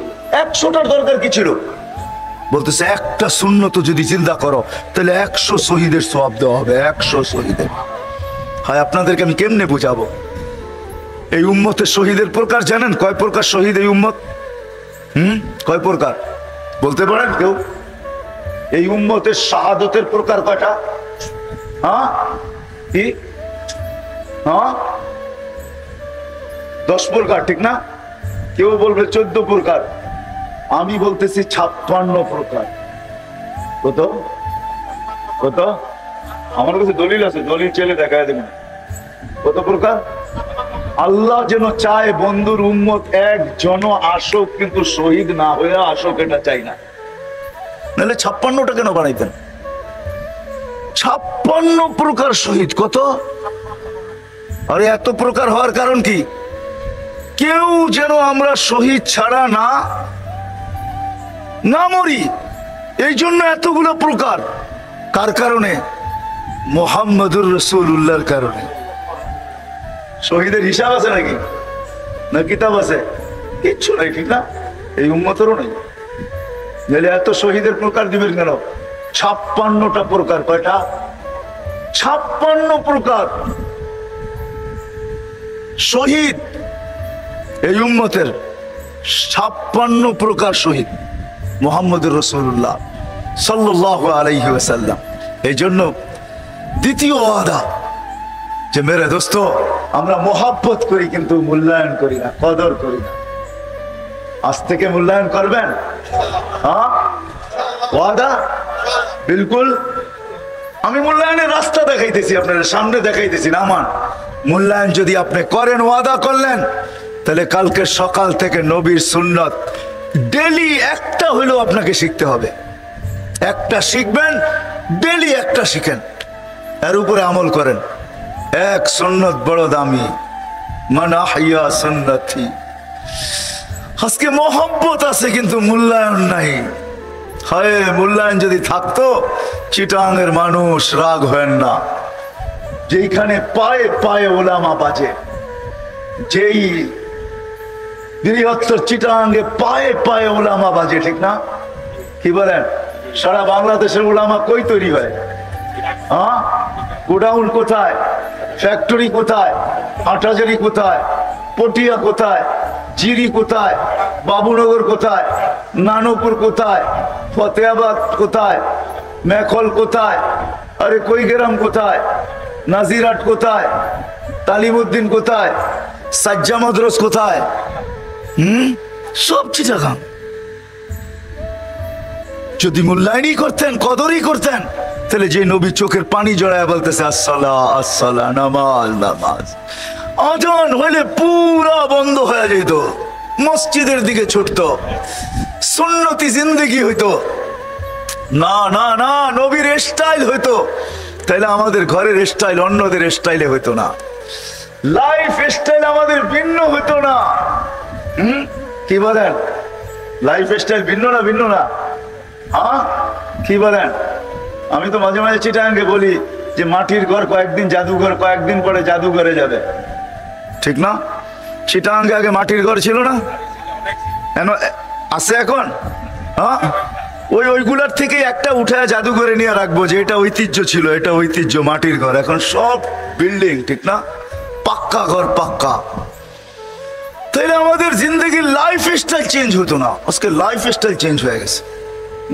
100টার দরকার কি ছিল? বলতেছে একটা সুন্নত যদি জিন্দা করো তাহলে 100 শহীদের সওয়াব দেওয়া হবে, 100 শহীদের। হয় আপনাদেরকে আমি কেমনে বুঝাবো? এই উম্মতের শহীদের প্রকার জানেন? কয় প্রকার শহীদ এই উম্মত? কয় প্রকার বলতে পারেন কেউ? এই উম্মতের শাহাদতের প্রকার কয়টা? হ্যাঁ, কি? হ্যাঁ, 10 প্রকার, ঠিক না? কেউ বলবে 14 প্রকার, আমি বলতেছি 56 প্রকার। কত কত? আমার কাছে দলিল আছে, দলিল চেলে দেখায় দেবেন। কত প্রকার? আল্লাহ যেন চায় বন্ধুর উম্মত একজন আসুক, কিন্তু শহীদ না হয়ে আসুক, এটা চাই না। নাহলে 56টা কেন বানাইতেন? 56 প্রকার শহীদ। কত? আরে এত প্রকার হওয়ার কারণ কি? কেউ যেন আমরা শহীদ ছাড়া না মরি, এই জন্য এতগুলো প্রকার। কার কারণে? মুহাম্মদুর রাসূলুল্লাহর কারণে। শহীদের হিসাব আছে নাকি? না কিতাব আছে? কিচ্ছু নাই, ঠিক না? এই উম্মতেরও নাই। নাহলে এত শহীদের প্রকার দিবেন কেন? 56টা প্রকার। কয়টা? 56 প্রকার শহীদ এই উম্মতের। 56 প্রকার শহীদ মুহাম্মদুর রাসূলুল্লাহ সাল্লাল্লাহু আলাইহি ওয়াসাল্লাম। এই জন্য দ্বিতীয় ওয়াদা যে মেরে দোস্ত, আমরা মোহাব্বত করি কিন্তু মূল্যায়ন করি না, কদর করি না। আজ থেকে মূল্যায়ন করবেন? হ্যাঁ, ওয়াদা? বিলকুল। আমি মূল্যায়নের রাস্তা দেখাইতেছি, আপনার সামনে দেখাইতেছি না। আমার মূল্যায়ন যদি আপনি করেন, ওয়াদা করলেন, তাহলে কালকে সকাল থেকে নবীর সুন্নত ডেলি একটা হইলেও আপনাকে শিখতে হবে। একটা শিখবেন, ডেলি একটা শিখেন, এর উপরে আমল করেন। এক সুন্নত বড় দামি, মান আহইয়া সুন্নতি। আজকে মোহাব্বত আছে কিন্তু মূল্যায়ন নাই। হয় মূল্যায়ন যদি থাকতো, চিটাঙের মানুষ রাগ হয় না। যেইখানে পায়ে পায়ে ওলামা বাজে, যেই বৃহত্তর চিটাঙ্গে পায়ে পায়ে ওলামা বাজে, ঠিক না? কি বলেন? সারা বাংলাদেশের ওলামা কই তৈরি হয়? হ্যাঁ, গোডাউন কোথায়, ফ্যাক্টরি কোথায়, হাটাজারি কোথায়, পটিয়া কোথায়, জিরি কোথায়, বাবুনগর কোথায়, নানপুর কোথায়, ফতেহাবাদ কোথায়, মেখল কোথায়, আরে কৈগ্রাম কোথায়, নাজিরাট কোথায়, তালিমউদ্দিন কোথায়, সাজ্জা মাদ্রাস কোথায়? সব চিটাগাং। যদি মূল্যায়নই করতেন, কদরই করতেন, তাহলে যে নবী চোখের পানি জড়ায় বলতেছে আসসালা আসসালা, নামাজ নামাজ, আজান হইলে পুরা বন্ধ হয়ে যেত, মসজিদের দিকে ছুটতো, সুন্নতি জিন্দেগি হইতো। না না না, নবীর স্টাইল হইতো, তাইলে আমাদের ঘরের স্টাইল অন্যদের স্টাইলে হইতো না, লাইফ স্টাইল আমাদের ভিন্ন হইতো না। কি বলেন? লাইফ স্টাইল ভিন্ন না? ভিন্ন না? হ্যাঁ, কি বলেন? আমি তো মাঝে মাঝে চিটাঙ্গে বলি যে মাটির ঘর কয়েকদিন জাদুঘর, কয়েকদিন পরে জাদুঘরে যাবে, ঠিক না? চিটাঙ্গে আগে মাটির ঘর ছিল না? আছে এখন? হ্যাঁ, ওইগুলার থেকে একটা উঠে জাদুঘরে নিয়ে রাখবো, যে এটা ঐতিহ্য ছিল, এটা ঐতিহ্য মাটির ঘর। এখন সব বিল্ডিং, ঠিক না? পাক্কা ঘর, পাক্কা। তাইলে আমাদের জিন্দগির লাইফ স্টাইল চেঞ্জ হতো না? আজকে লাইফ স্টাইল চেঞ্জ হয়ে গেছে,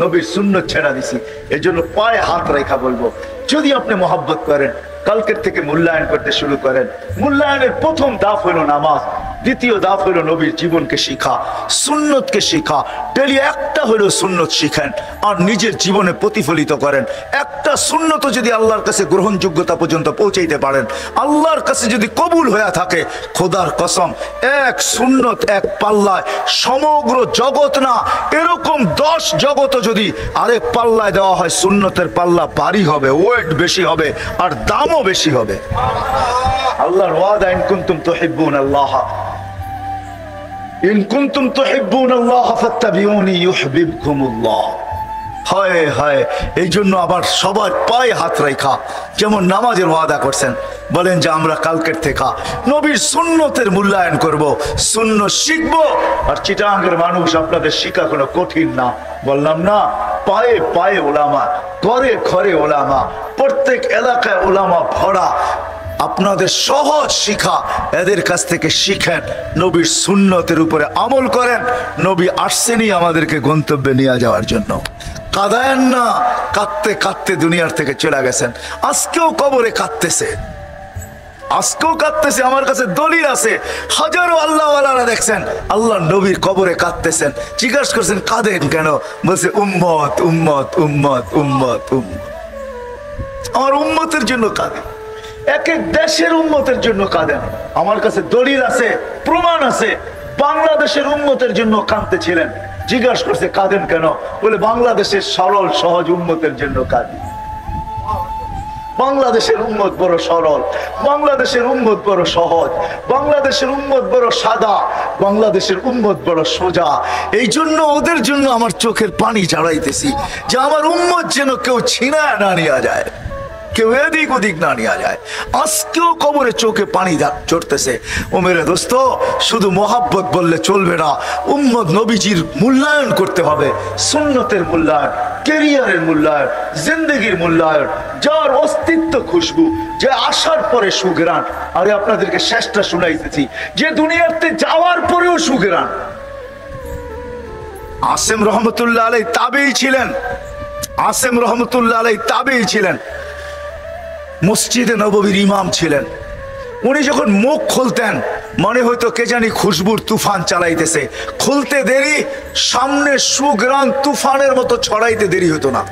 নবীর সুন্নত ছেড়া দিছি। এর জন্য পায়ে হাত রেখা বলবো, যদি আপনি মহব্বত করেন, কালকের থেকে মূল্যায়ন করতে শুরু করেন। মূল্যায়নের প্রথম ধাপ হলো নামাজ, দ্বিতীয় ধাপ হলো নবীর জীবনকে শিখা, সুন্নতকে শিখা। ডেলি একটা হলো সুন্নত শিখেন আর নিজের জীবনে প্রতিফলিত করেন। একটা সুন্নত যদি আল্লাহর কাছে গ্রহণযোগ্যতা পর্যন্ত পৌঁছাইতে পারেন, আল্লাহর কাছে যদি কবুল হয়ে থাকে, খোদার কসম, এক সুন্নত এক পাল্লায় সমগ্র জগৎ না, এরকম 10 জগৎ যদি আরেক পাল্লায় দেওয়া হয়, সুন্নতের পাল্লা ভারী হবে, ওয়েট বেশি হবে আর দামও বেশি হবে। আল্লাহর ওয়াদা, ইন কুনতুম তুহিব্বুনাল্লাহ, ইন কুনতুম তুহিব্বুনাল্লাহ ফাত্তাবিউনি ইউহিব্বুকুমুল্লাহ। হায় হায়, এই জন্য আবার সবার পায়ে হাত রেখা, যেমন নামাজের ওয়াদা করছেন, বলেন যে আমরা কালকের থেকে নবীর সুন্নতের মূল্যায়ন করব, সুন্নত শিখবো। আর চিটাঙ্গের মানুষ, আপনাদের শিখা কোনো কঠিন না, বললাম না? পায়ে পায়ে ওলামা, ঘরে ঘরে ওলামা, প্রত্যেক এলাকায় ওলামা ভরা। আপনাদের সহজ শিখা, এদের কাছ থেকে শিখেন, নবীর সুন্নতের উপরে আমল করেন। নবী আসছেনই আমাদেরকে গন্তব্যে নিয়ে যাওয়ার জন্য। কাঁদায়েন না, কাঁদতে কাঁদতে দুনিয়ার থেকে চলে গেছেন। আজকেও কবরে কাঁদতেছে, আজকেও কাঁদতেছে। আমার কাছে দলিল আছে, হাজারো আল্লাহওয়ালারা দেখছেন আল্লাহ নবীর কবরে কাঁদতেছেন। জিজ্ঞাসা করছেন কাঁদেন কেন? বলছে উম্মত উম্মত উম্মত উম্মত উম্মত, আমার উম্মতের জন্য কাঁদে। এক এক দেশের উম্মতের জন্য কাঁদেন। আমার কাছে দলিল আছে, প্রমাণ আছে, বাংলাদেশের উম্মতের জন্য কাঁদতেছিলেন। জিজ্ঞাসা করছে কাঁদেন কেন? বলে বাংলাদেশের সরল সহজ উম্মতের জন্য কাঁদি। বাংলাদেশের উম্মত বড় সরল, বাংলাদেশের উম্মত বড় সহজ, বাংলাদেশের উম্মত বড় সাদা, বাংলাদেশের উম্মত বড় সোজা। এই জন্য ওদের জন্য আমার চোখের পানি ঝাড়াইতেছি, যে আমার উম্মত যেন কেউ ছিনায় না নেওয়া যায়, কেউ এদিক ওদিক না নেওয়া যায়। আজকেও কবরে চোখে পানি চড়তেছে। ও মেরে দোস্ত, শুধু মোহাব্বত বললে চলবে না, উম্মত নবীজির মূল্যায়ন করতে হবে, সুন্নতের মূল্যায়ন, ক্যারিয়ারের মূল্যায়ন, জিন্দগির মূল্যায়ন, যার অস্তিত্ব খুশবু, যে আসার পরে সুঘ্রাণ। আরে আপনাদেরকে শেষটা শুনাইতেছি, যে দুনিয়াতে যাওয়ার পরেও সুঘ্রাণ। আসেম রহমতুল্লাহ আলাই তাবেঈ ছিলেন, আসেম রহমতুল্লাহ আলাই তাবেঈ ছিলেন, মসজিদে নববীর ইমাম ছিলেন। উনি যখন মুখ খুলতেন মনে হইতো কে জানি খুশবুর তুফান চালাইতেছে। খুলতে দেরি, সামনে সুগ্রাণ তুফানের মতো ছড়াইতে দেরি হতো না।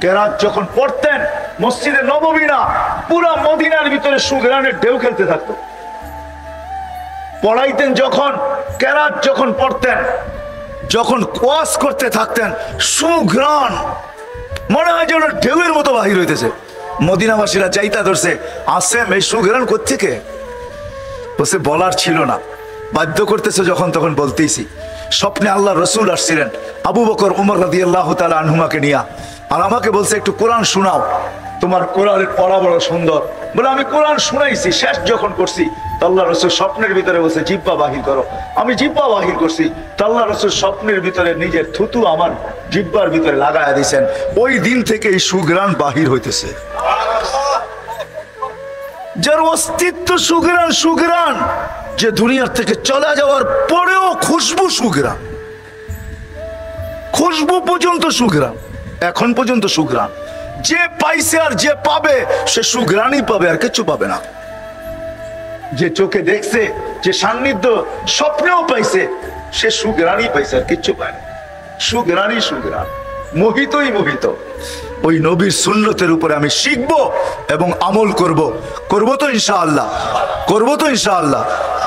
কেরাত যখন পড়তেন মসজিদে নববী না, পুরা মদিনার ভিতরে সুগ্রাণের ঢেউ খেলতে থাকতো। পড়াইতেন যখন, কেরাত যখন পড়তেন, যখন ওয়াজ করতে থাকতেন, সুগ্রাণ মনে হয় যেন ঢেউয়ের মতো বাহির হইতেছে। মদিনাবাসীরা চাইতা ধরছে, আসেম এই সুগ্রাণ কোত্থেকে? বসে বলার ছিল না, বাধ্য করতেছে যখন তখন বলতেইছি। স্বপ্নে আল্লাহ রসুল আসছিলেন আবু বকর উমর রাদিয়াল্লাহু তাআলা আনহুমাকে নিয়া, আর আমাকে বলছে একটু কোরআন শোনাও, তোমার কোরআনের পড়া বড় সুন্দর। বলে আমি কোরআন শুনাইছি, শেষ যখন করছি আল্লাহ রসুল স্বপ্নের ভিতরে বলছে জিব্বা বাহির করো। আমি জিব্বা বাহির করছি, আল্লাহ রসুল স্বপ্নের ভিতরে নিজের থুতু আমার জিব্বার ভিতরে লাগায়া দিয়েছেন। ওই দিন থেকে এই সুগ্রাণ বাহির হইতেছে। যার অস্তিত্ব সুগ্রাণ, সুগ্রাণ যে দুনিয়ার থেকে চলে যাওয়ার পরেও খুশবু সুগ্রাণ, খুশবু পর্যন্ত সুগ্রাণ, এখন পর্যন্ত সুগ্রাণ। যে পাইছে আর যে পাবে সে সুগ্রাণই পাবে, আর কিছু পাবে না। যে চোখে দেখছে, যে সান্নিধ্য স্বপ্নেও পাইছে, সে সুগ্রাণই পাইছে, আর কিচ্ছু পায় না। সুগ্রাণই সুগ্রাণ, মোহিতই মোহিত। ওই নবীর সুন্নতের উপরে আমি শিখবো এবং আমল করব। করবো তো ইনশাআল্লাহ, করবো তো ইনশাআল্লাহ।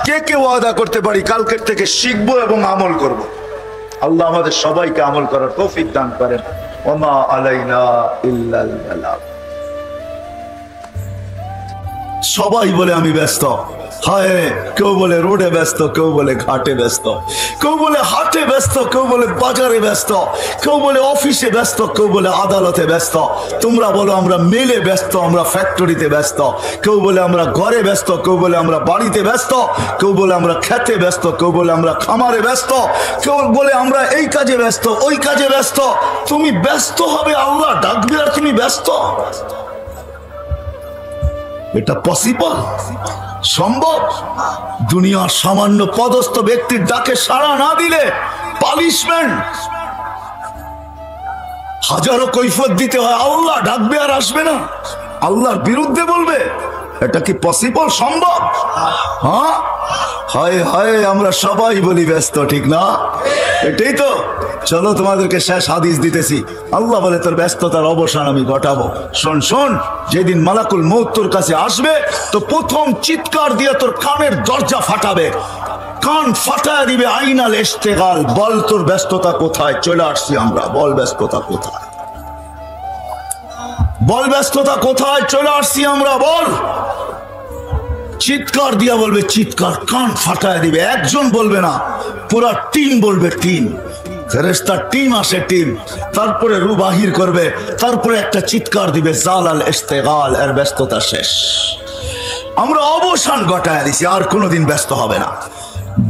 কে কে ওয়াদা করতে পারি কালকের থেকে শিখবো এবং আমল করব? আল্লাহ আমাদের সবাইকে আমল করার তৌফিক দান করেন। ওমা আলাইনা ইল্লাল বালাগ। সবাই বলে আমি ব্যস্ত, হায় কেউ বলে রোডে ব্যস্ত, কেউ বলে ঘাটে ব্যস্ত, কেউ বলে হাটে ব্যস্ত, কেউ বলে বাজারে ব্যস্ত, কেউ বলে অফিসে ব্যস্ত, কেউ বলে আদালতে ব্যস্ত। তোমরা বলো আমরা মেলে ব্যস্ত, আমরা ফ্যাক্টরিতে ব্যস্ত, কেউ বলে আমরা ঘরে ব্যস্ত, কেউ বলে আমরা বাড়িতে ব্যস্ত, কেউ বলে আমরা খেতে ব্যস্ত, কেউ বলে আমরা খামারে ব্যস্ত, কেউ বলে আমরা এই কাজে ব্যস্ত, ওই কাজে ব্যস্ত। তুমি ব্যস্ত হবে, আল্লাহ ডাকবে আর তুমি ব্যস্ত? এটা পসিবল? সম্ভব? দুনিয়ার সামান্য পদস্থ ব্যক্তির ডাকে সাড়া না দিলে পানিশমেন্ট, হাজারো কৈফিয়ত দিতে হয়। আল্লাহ ডাকবে আর আসবে না, আল্লাহর বিরুদ্ধে বলবে? এটা কি পসিবল, সম্ভব? হ্যাঁ, হায় হায় আমরা সবাই বলি ব্যস্ত, ঠিক না? এটাই তো। চলো তোমাদেরকে শেষ হাদিস দিতেছি। আল্লাহ বলে তোর ব্যস্ততার অবসান আমি ঘটাবো। শোন শোন, যেদিন মালাকুল মউত তোর কাছে আসবে তো প্রথম চিৎকার দিয়ে তোর কানের দরজা ফাটাবে, কান ফাটায় দিবে। আইনাল ইশতেগাল, বল তোর ব্যস্ততা কোথায়? চলে আসছি আমরা, বল ব্যস্ততা কোথায়? বল ব্যস্ততা কোথায়? চলে আসছি আমরা, বল। চিৎকার দিয়া বলবে, চিৎকার, কান ফাটায় দিবে। একজন বলবে না, পুরা টিম বলবে, টিম, ফেরেশতার টিম আসে, টিম। তারপরে রূহ বাহির করবে, তারপরে একটা চিৎকার দিবে, জালাল ইশতেগাল, এর ব্যস্ততা শেষ। আমরা অবসান ঘটায় দিছি, আর কোনোদিন ব্যস্ত হবে না।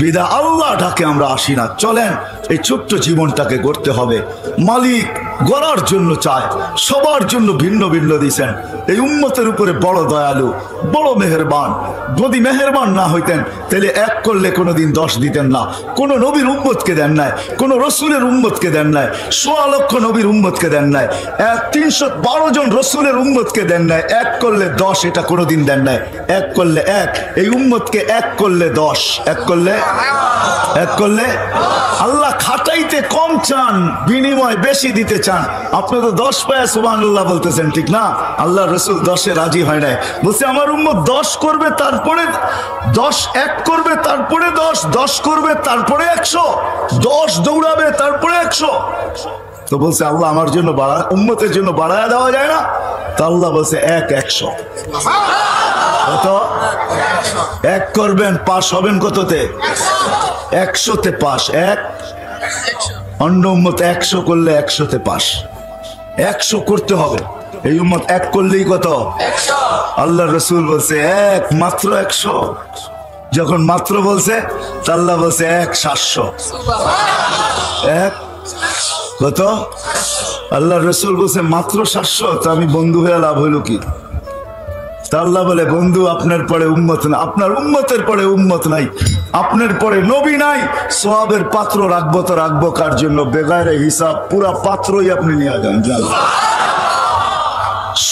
বিদা আল্লাহ ডাকে আমরা আসি না। চলেন এই ছোট্ট জীবনটাকে গড়তে হবে। মালিক গড়ার জন্য চায়, সবার জন্য ভিন্ন ভিন্ন দিয়েছেন। এই উম্মতের উপরে বড় দয়ালু, বড় মেহেরবান। যদি মেহেরবান না হইতেন তাহলে এক করলে কোনোদিন 10 দিতেন না। কোন নবীর উম্মতকে দেন নাই, কোন রসুলের উম্মতকে দেন নাই, 1.25 লক্ষ নবীর উম্মতকে দেন নাই, 312 জন রসুলের উম্মতকে দেন নাই। এক করলে 10, এটা কোনোদিন দেন নাই। এক করলে 1, এই উম্মতকে এক করলে 10, এক করলে আল্লাহ খাটাইতে কম চান, বিনিময় বেশি দিতে চান। আপনি তো 10 পায় সুবহানাল্লাহ বলতেছেন, ঠিক না? আল্লাহ রসুল 10-এ রাজি হয় নাই, বলছে আমার উম্মত 10 করবে, তারপরে 10, 1 করবে, তারপরে 10, 10 করবে, তারপরে 100, 10 দৌড়াবে, তারপরে 100। তো বলছে আল্লাহ আমার জন্য উম্মতের জন্য বাড়ায় দেওয়া যায় না? তা আল্লাহ বলছে 100। কত? 1 করবেন, পাস হবেন কততে? 100-তে পাস। 1 অন্য উম্মত 100 করলে 100-তে পাস। 100 করতে হবে। এই উম্মত 1 করলেই কত? 100। আল্লাহ রসুল বলছে 1, মাত্র 100। যখন মাত্র বলছে আল্লাহ বলছে 1-700। 1 কত? আল্লাহ রসুল বলছে মাত্র 700। তা আমি বন্ধু হয়ে লাভ হইল কি? আল্লাহ বলে বন্ধু আপনার পরে উম্মত না, আপনার উম্মতের পরে উম্মত নাই, আপনার পরে নবী নাই। সওয়াবের পাত্র রাখবো তো রাখবো কার জন্য? বেগারে হিসাব পুরা পাত্রই আপনি নিয়ে যান।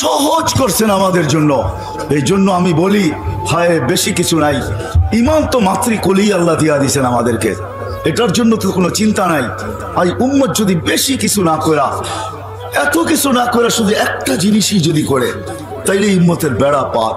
সহজ করছেন আমাদের জন্য। এই জন্য আমি বলি হায় বেশি কিছু নাই, ইমান তো মাতৃকুলি আল্লাহ দিয়া দিয়েছেন আমাদেরকে, এটার জন্য তো কোনো চিন্তা নাই। আর উম্মত যদি বেশি কিছু না করা, এত কিছু না করে শুধু একটা জিনিসই যদি করে, তাইলে উম্মতের বেড়া পার।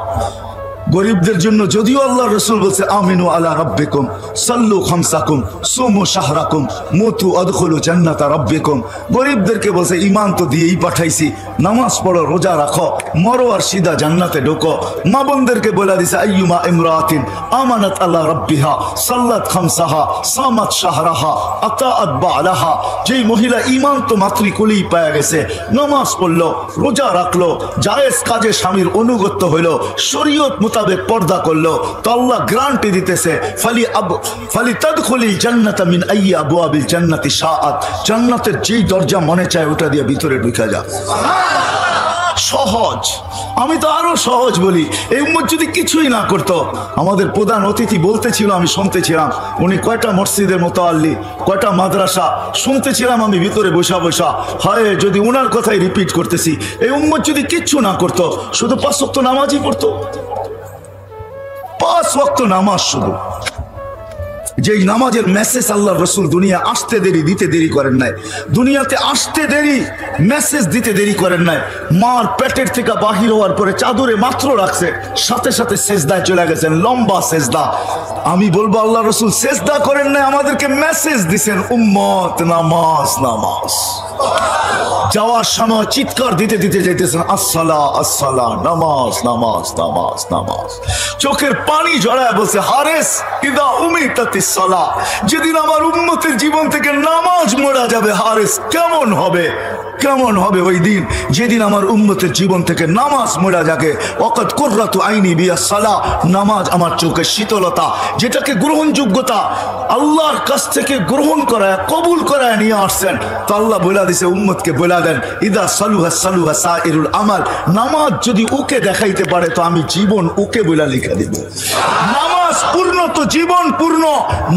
গরিবদের জন্য যদিও আল্লাহ রসুল বলছে আমিনু আলা রাব্বিকুম সাল্লু খামসাকুম সুমু শাহরাকুম মুতু আদখুলু জান্নাতা রাব্বিকুম, গরিবদেরকে বলছে ইমান তো দিয়েই পাঠাইছি, নামাজ পড়ো, রোজা রাখো, মরো আর সিধা জান্নাতে ঢোকো। মা বোনদেরকে বলে দিছে আইয়ুমা ইমরাতিন আমানাত আলা রাব্বিহা সাল্লাত খামসাহা সামাত শাহরাহা আতাআত বালাহা, যেই মহিলা ইমান তো মাতৃকুলেই পেয়ে গেছে, নামাজ পড়লো, রোজা রাখলো, জায়েজ কাজে স্বামীর অনুগত্য হইলো, শরীয়ত মোতাবেক পর্দা করলো, তো আল্লাহ গ্যারান্টি দিতেছে ফালি তাদখুলিল জান্নাতা মিন আইয়ি আবওয়াবিল জান্নাতি শাআত, জান্নাতের যেই দরজা মনে চায় ওটা দিয়ে ভিতরে ঢুকে যা। সহজ। আমি তো আরো সহজ বলি, এই উম্মত যদি কিছুই না করতো। আমাদের প্রধান অতিথি বলতেছিল, আমি শুনতেছিলাম, উনি কয়টা মসজিদের মুতাআল্লি, কয়টা মাদ্রাসা শুনতেছিলাম আমি ভিতরে বসা বসা। হায় যদি উনার কথাই রিপিট করতেছি, এই উম্মত যদি কিচ্ছু না করতো, শুধু 5 ওয়াক্ত নামাজই পড়তো, 5 ওয়াক্ত নামাজ শুধু, যেই নামাজের মেসেজ আল্লাহ রসুল দুনিয়া আসতে দেরি দিতে দেরি করেন নাই, দুনিয়াতে আসতে দেরি মেসেজ দিতে দেরি করেন নাই। মার পেটের থেকে বাহির হওয়ার পরে চাদরে মাত্র রাখছে, সাথে সাথে সেজদায় চলে গেছেন, লম্বা সেজদা। আমি বলবো আল্লাহ রসুল সেজদা করেন নাই, আমাদেরকে মেসেজ দিছেন উম্মত নামাজ নামাজ। যাওয়ার সময় চিৎকার দিতে দিতে যাইতেছেন আসসালা আসসালা, নামাজ নামাজ নামাজ নামাজ। চোখের পানি জড়ায় বলছে হারেস ইদা উমিতাতিস সালাহ, যেদিন আমার উম্মতের জীবন থেকে নামাজ মোড়া যাবে, হারেস কেমন হবে, কেমন হবে ওই দিন যেদিন আমার উম্মতের জীবন থেকে নামাজ মোড়া যাবে। ওয়াকাদ কুররাতু আইনি বিয়াস সালাহ, নামাজ আমার চোখের শীতলতা, যেটাকে গ্রহণযোগ্যতা আল্লাহর কাছ থেকে গ্রহণ করায় কবুল করায় নিয়ে আসছেন। তো আল্লাহ বলে দিছে উম্মতকে বলে দেন ইদা সালুহা সালুহা সাইরুল আমাল, নামাজ যদি ওকে দেখাইতে পারে তো আমি জীবন ওকে বলে লিখে দিব। নামাজ পূর্ণ তো জীবন পূর্ণ,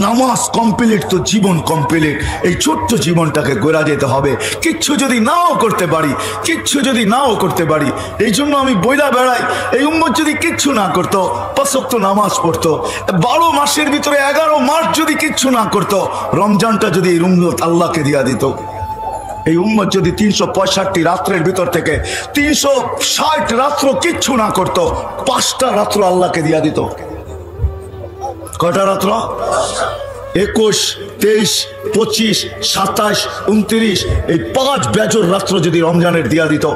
নামাজ কমপ্লিট তো জীবন কমপ্লিট। এই ছোট্ট জীবনটাকে গোড়া যেতে হবে, কিচ্ছু যদি নাও করতে পারি, কিচ্ছু যদি নাও করতে পারি। এই জন্য আমি বইলা বেড়াই, এই উম্মত যদি কিচ্ছু না করতো, 5 ওয়াক্ত নামাজ পড়তো, 12 মাসের ভিতরে 11 মাস যদি কিচ্ছু না করতো, রমজানটা যদি এই উম্মত আল্লাহকে দিয়া দিত, এই উম্মত যদি 365 রাত্রের ভিতর থেকে 360 রাত্র কিচ্ছু না করতো, 5টা রাত্র আল্লাহকে দিয়া দিত। কয়টা রাত্র? 21, 23, 25, 27, 29, এই 5 বেজর রাত্র যদি রমজানের দিয়া দিত,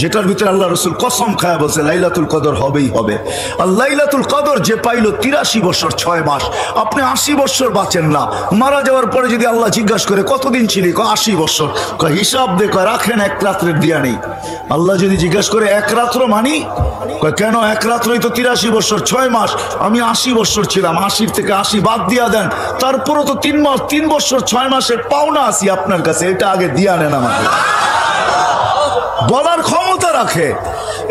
যেটার ভিতরে আল্লাহ রসুল কসম খায়া বলছে লাইলাতুল কদর হবেই হবে। আর লাইলাতুল কদর যে পাইল 83 বছর 6 মাস, আপনি 80 বছর বাঁচেন না। মারা যাওয়ার পরে যদি আল্লাহ জিজ্ঞাসা করে কতদিন ছিলি, 80 বছর, হিসাব দেখো রাখেন 1 রাত্রের দিয়া নেই। আল্লাহ যদি জিজ্ঞাসা করে 1 রাত্র মানি, কেন 1 রাত্রই তো 83 বছর 6 মাস, আমি 80 বছর ছিলাম, 80 থেকে 80 বাদ দিয়া দেন, তারপরও তো 3 বছর 6 মাসের পাওনা আছি আপনার কাছে, এটা আগে দিয়া নেন আমাকে। বলার ক্ষমতা রাখে।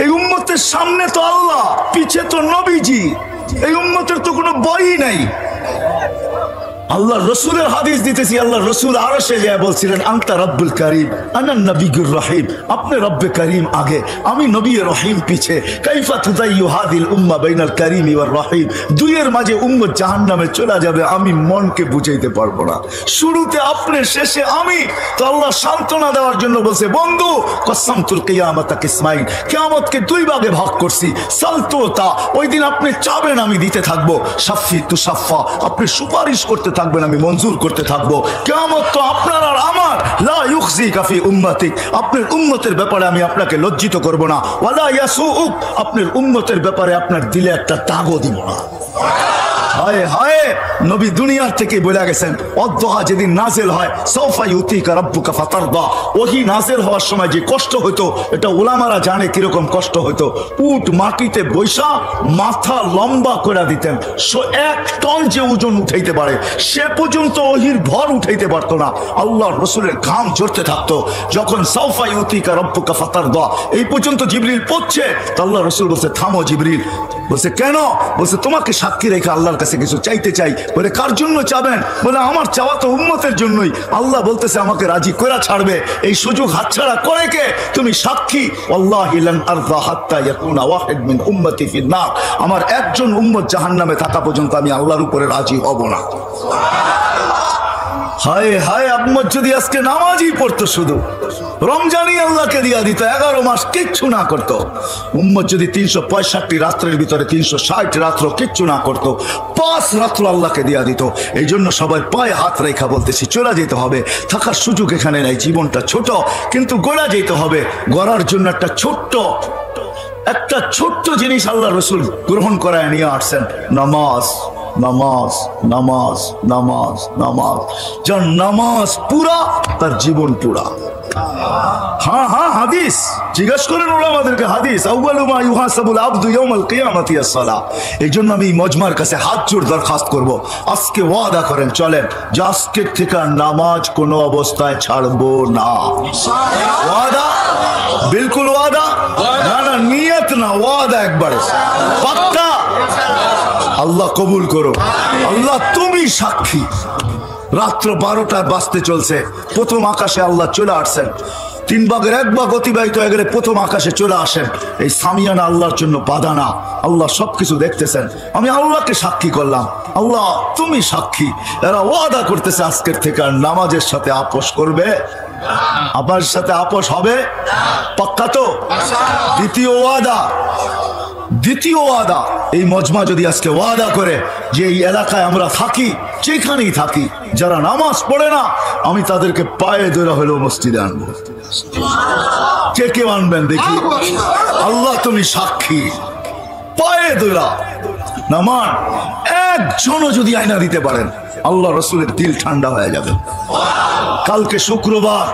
এই উম্মতের সামনে তো আল্লাহ, পিছে তো নবীজি, এই উম্মতের তো কোনো বই নাই। আল্লাহ রসুলের হাদিস দিতেছি, আল্লাহ রসুল আরশে যায় বলছিলেন আনতা রব্বুল করিম আনা নবিয়ুর রহিম, আপনি রব্বে করিম আগে, আমি নবী রহিম পিছে। কাইফা তুদাইয়ু হাদিল উম্মাহ বাইনাল করিম ওয়ার রহিম, দুইয়ের মাঝে উম্মত জাহান্নামে চলে যাবে, আমি মনকে বুঝাইতে পারবো না। শুরুতে আপনি, শেষে আমি। তো আল্লাহ সান্ত্বনা দেওয়ার জন্য বলছে বন্ধু কসসামতুল কিয়ামাতা কিসমাইন, কিয়ামতকে 2 ভাগে ভাগ করছি। সালতুতা, ওই দিন আপনি চাবেন আমি দিতে থাকবো, সাফি তু সাফা, আপনি সুপারিশ করতে থাকবেন আমি মঞ্জুর করতে থাকবো। কিয়ামত তো আপনার আর আমার, লা ইউখজিকা ফি উম্মতিক, আপনার উম্মতের ব্যাপারে আমি আপনাকে লজ্জিত করব না, ওয়ালা ইয়াসুউক, আপনার উম্মতের ব্যাপারে আপনার দিলে একটা দাগও দিব না। হায় হায়, নবী দুনিয়ার থেকে বলে গেছেন অদ্দোহা যেদিন নাজেল হয় সাউফা ইউতিকা রাব্বুকা ফাতারদা, ওহী নাজেল হওয়ার সময় যে কষ্ট হতো, এটা উলামারা জানে কিরকম কষ্ট হতো। উট মাটিতে বৈশা মাথা লম্বা করে দিতেন, 1 টন যে ওজন উঠাইতে পারে সে পর্যন্ত ওহির ভর উঠাইতে পারতো না। আল্লাহর রসুলের ঘাম ঝরতে থাকতো। যখন সাউফা ইউতিকা রাব্বুকা ফাতারদা এই পর্যন্ত জিবরিল পড়ছে, তো আল্লাহ রসুল বলছে থামো জিবরিল। বলছে কেন? বলছে তোমাকে সাক্ষী রেখে আল্লাহর কাছে কিছু চাইতে চাই। বলে কার জন্য চাবেন? বলে আমার চাওয়া তো উম্মতের জন্যই। আল্লাহ বলতেছে আমাকে রাজি করে ছাড়বে, এই সুযোগ হাতছাড়া করে কে? তুমি সাক্ষী, ওয়াল্লাহি লান আরদা হাত্তা ইয়াকুনা ওয়াহিদ মিন উম্মতি ফিন নার, আমার একজন উম্মত জাহান্নামে থাকা পর্যন্ত আমি আল্লাহর উপরে রাজি হব না। হায় হায়, উম্মত যদি আজকে নামাজই পড়তো, শুধু রমজানই আল্লাহকে দিয়া দিত, 11 মাস কিচ্ছু না করতো, উম্মত যদি 365 রাত্রের ভিতরে 360 রাত্র কিচ্ছু না করতো, 5 রাত্র আল্লাহকে দিয়া দিত। এই জন্য সবাই পায়ে হাত রেখা বলতেছি, চলে যেতে হবে, থাকার সুযোগ এখানে নাই। জীবনটা ছোট, কিন্তু গড়া যেতে হবে। গড়ার জন্য একটা ছোট্ট জিনিস আল্লাহ রসুল গ্রহণ করায় নিয়ে আসছেন, নামাজ। নামাজ নামাজ নামাজ নামাজ, যার নামাজ পুরা তার জীবন পুরা। হ্যাঁ হ্যাঁ, হাদিস জিজ্ঞেস করেন ওলামাদেরকে, হাদিস আউয়ালু মা ইউহাসাবুল আবদু ইয়াউমাল কিয়ামাতি আস-সালাহ। এই জন্য আমি মজমার কাছে হাত জোড় দরখাস্ত করব, আজকে ওয়াদা করেন, চলেন যে আজকের থেকে নামাজ কোনো অবস্থায় ছাড়বো না। ওয়াদা, বিলকুল ওয়াদা, না না নিয়ত না, ওয়াদা একবারে পাক্কা। আল্লাহ কবুল করো। আল্লাহ তুমি সাক্ষী, রাত্র 12টায় বাজতে চলছে, প্রথম আকাশে আল্লাহ চলে আসছেন। 3 ভাগের 1 ভাগ অতিবাহিত হয়ে গেলে প্রথম আকাশে চলে আসেন। এই সামিয়ানা আল্লাহর জন্য বাধা না, আল্লাহ সবকিছু দেখতেছেন। আমি আল্লাহকে সাক্ষী করলাম, আল্লাহ তুমি সাক্ষী। এরা ওয়াদা করতেছে আজকের থেকে আর নামাজের সাথে আপোষ করবে, আমার সাথে আপোষ হবে, পাক্কা তো? দ্বিতীয় ওয়াদা, এই মজমা যদি আজকে ওয়াদা করে যে এই এলাকায় আমরা থাকি, যেখানেই থাকি, যারা নামাজ পড়ে না, আমি তাদেরকে পায়ে ধরে হলেও মসজিদে আনবো। কে কে আনবেন দেখি? আল্লাহ তুমি সাক্ষী, পায়ে ধরা নামান একজনও যদি আয়না দিতে পারেন, আল্লাহ রসুলের দিল ঠান্ডা হয়ে যাবে। কালকে শুক্রবার,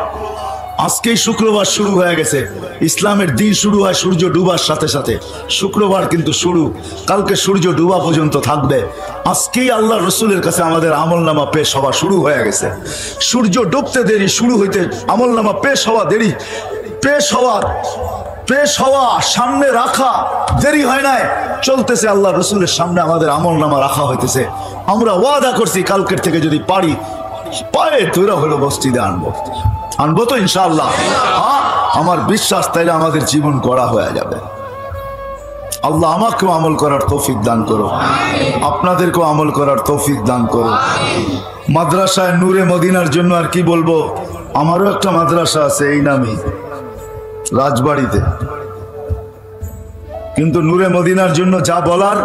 আজকেই শুক্রবার শুরু হয়ে গেছে। ইসলামের দিন শুরু হয় সূর্য ডুবার সাথে সাথে, শুক্রবার কিন্তু শুরু, কালকে সূর্য ডুবা পর্যন্ত থাকবে। আজকেই আল্লাহ রসুলের কাছে আমাদের আমলনামা পেশ হওয়া শুরু হয়ে গেছে। সূর্য ডুবতে দেরি, শুরু হইতে আমলনামা পেশ হওয়া দেরি, পেশ হওয়া সামনে রাখা দেরি হয় নাই, চলতেছে। আল্লাহ রসুলের সামনে আমাদের আমলনামা রাখা হইতেছে। আমরা ওয়াদা করছি কালকের থেকে যদি পারি পায়ে ধরে হলো মসজিদে আনবো তো ইনশাআল্লাহ। হ্যাঁ, আমার বিশ্বাস, তাইলে আমাদের জীবন গড়া হয়ে যাবে। আল্লাহ আমাকেও আমল করার তৌফিক দান করো, আপনাদেরকেও আমল করার তৌফিক দান করো। মাদ্রাসায় নূরে মদিনার জন্য আর কি বলবো, আমারও একটা মাদ্রাসা আছে এই নামই, রাজবাড়িতে। কিন্তু নূরে মদিনার জন্য যা বলার,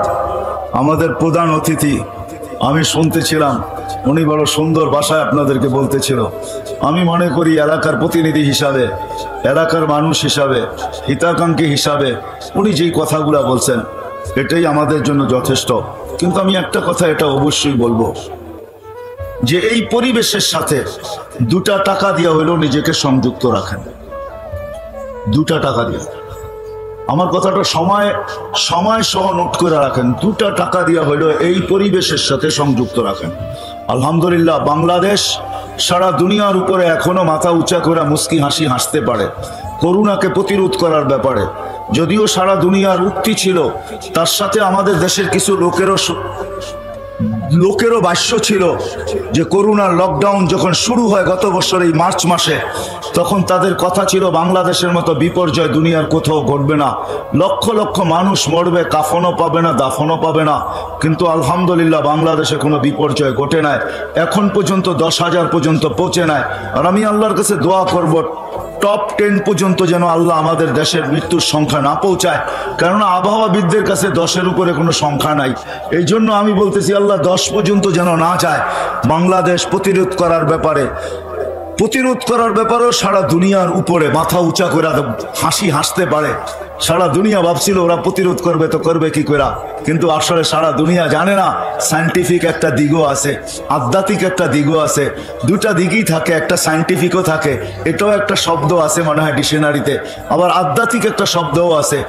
আমাদের প্রধান অতিথি আমি শুনতেছিলাম, উনি বড় সুন্দর ভাষায় আপনাদেরকে বলতেছিল। আমি মনে করি এলাকার প্রতিনিধি হিসাবে, এলাকার মানুষ হিসাবে, হিতাকাঙ্ক্ষী হিসাবে উনি যেই কথাগুলো বলছেন এটাই আমাদের জন্য যথেষ্ট। কিন্তু আমি একটা কথা এটা অবশ্যই বলবো, যে এই পরিবেশের সাথে 2টা টাকা দিয়া হলেও নিজেকে সংযুক্ত রাখেন। 2টা টাকা দিয়ে, আমার কথাটা সময় সহ নোট করে রাখেন। 2টা টাকা দিয়া হলেও এই পরিবেশের সাথে সংযুক্ত রাখেন। আলহামদুলিল্লাহ, বাংলাদেশ সারা দুনিয়ার উপরে এখনো মাথা উঁচা করে মুস্কি হাসি হাসতে পারে করোনাকে প্রতিরোধ করার ব্যাপারে। যদিও সারা দুনিয়ার উক্তি ছিল, তার সাথে আমাদের দেশের কিছু লোকেরও ভাষ্য ছিল যে করোনার লকডাউন যখন শুরু হয় গত বছর এই মার্চ মাসে, তখন তাদের কথা ছিল বাংলাদেশের মতো বিপর্যয় দুনিয়ার কোথাও ঘটবে না, লক্ষ লক্ষ মানুষ মরবে, কাফনও পাবে না, দাফনও পাবে না। কিন্তু আলহামদুলিল্লাহ বাংলাদেশে কোনো বিপর্যয় ঘটে নাই, এখন পর্যন্ত 10,000 পর্যন্ত পৌঁছে নাই। আর আমি আল্লাহর কাছে দোয়া করব টপ 10 পর্যন্ত যেন আল্লাহ আমাদের দেশের মৃত্যুর সংখ্যা না পৌঁছায়, কেননা আবহাওয়াবিদদের কাছে 10-এর উপরে কোনো সংখ্যা নাই। এই জন্য আমি বলতেছি আল্লাহ 10 পর্যন্ত যেন না যায়। বাংলাদেশ প্রতিরোধ করার ব্যাপারেও সারা দুনিয়ার উপরে মাথা উঁচা করে হাসি হাসতে পারে। সারা দুনিয়া ভাবছিল ওরা প্রতিরোধ করবে, তো করবে কি করে, কিন্তু আসলে সারা দুনিয়া জানে না সায়েন্টিফিক একটা দিকও আছে, আধ্যাত্মিক একটা দিকও আছে। 2টা দিকই থাকে, একটা সায়েন্টিফিকও থাকে, এটাও একটা শব্দ আছে মনে হয় ডিকশনারিতে, আবার আধ্যাত্মিক একটা শব্দও আছে।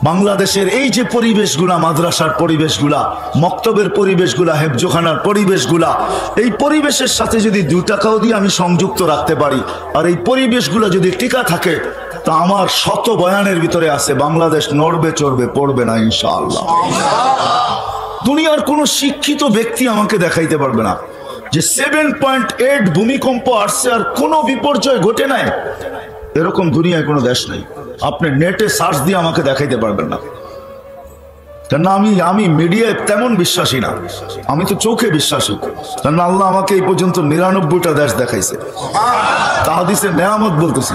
বাংলাদেশের এই যে পরিবেশগুলা, মাদ্রাসার পরিবেশগুলা, মক্তবের পরিবেশগুলা, হেফজোখানার পরিবেশগুলা, এই পরিবেশের সাথে যদি 2 টাকাও দিয়ে আমি সংযুক্ত রাখতে পারি, আর এই পরিবেশগুলা যদি টিকা থাকে, তা আমার শত বয়ানের ভিতরে আছে বাংলাদেশ নড়বে চড়বে পড়বে না ইনশাআল্লাহ। দুনিয়ার কোনো শিক্ষিত ব্যক্তি আমাকে দেখাইতে পারবে না যে 7.8 ভূমিকম্প আসছে আর কোনো বিপর্যয় ঘটে নাই। এরকম দুনিয়ায় কোনো দেশ নেই। আপনি নেটে সার্চ দিয়ে আমাকে দেখাইতে পারবেন না। কারণ আমি মিডিয়ায় তেমন বিশ্বাসী না, আমি তো চোখে বিশ্বাসী। কারণ আল্লাহ আমাকে এই পর্যন্ত 99টা দেশ দেখাইছে। তাহাদিসের নেয়ামত বলতেছি,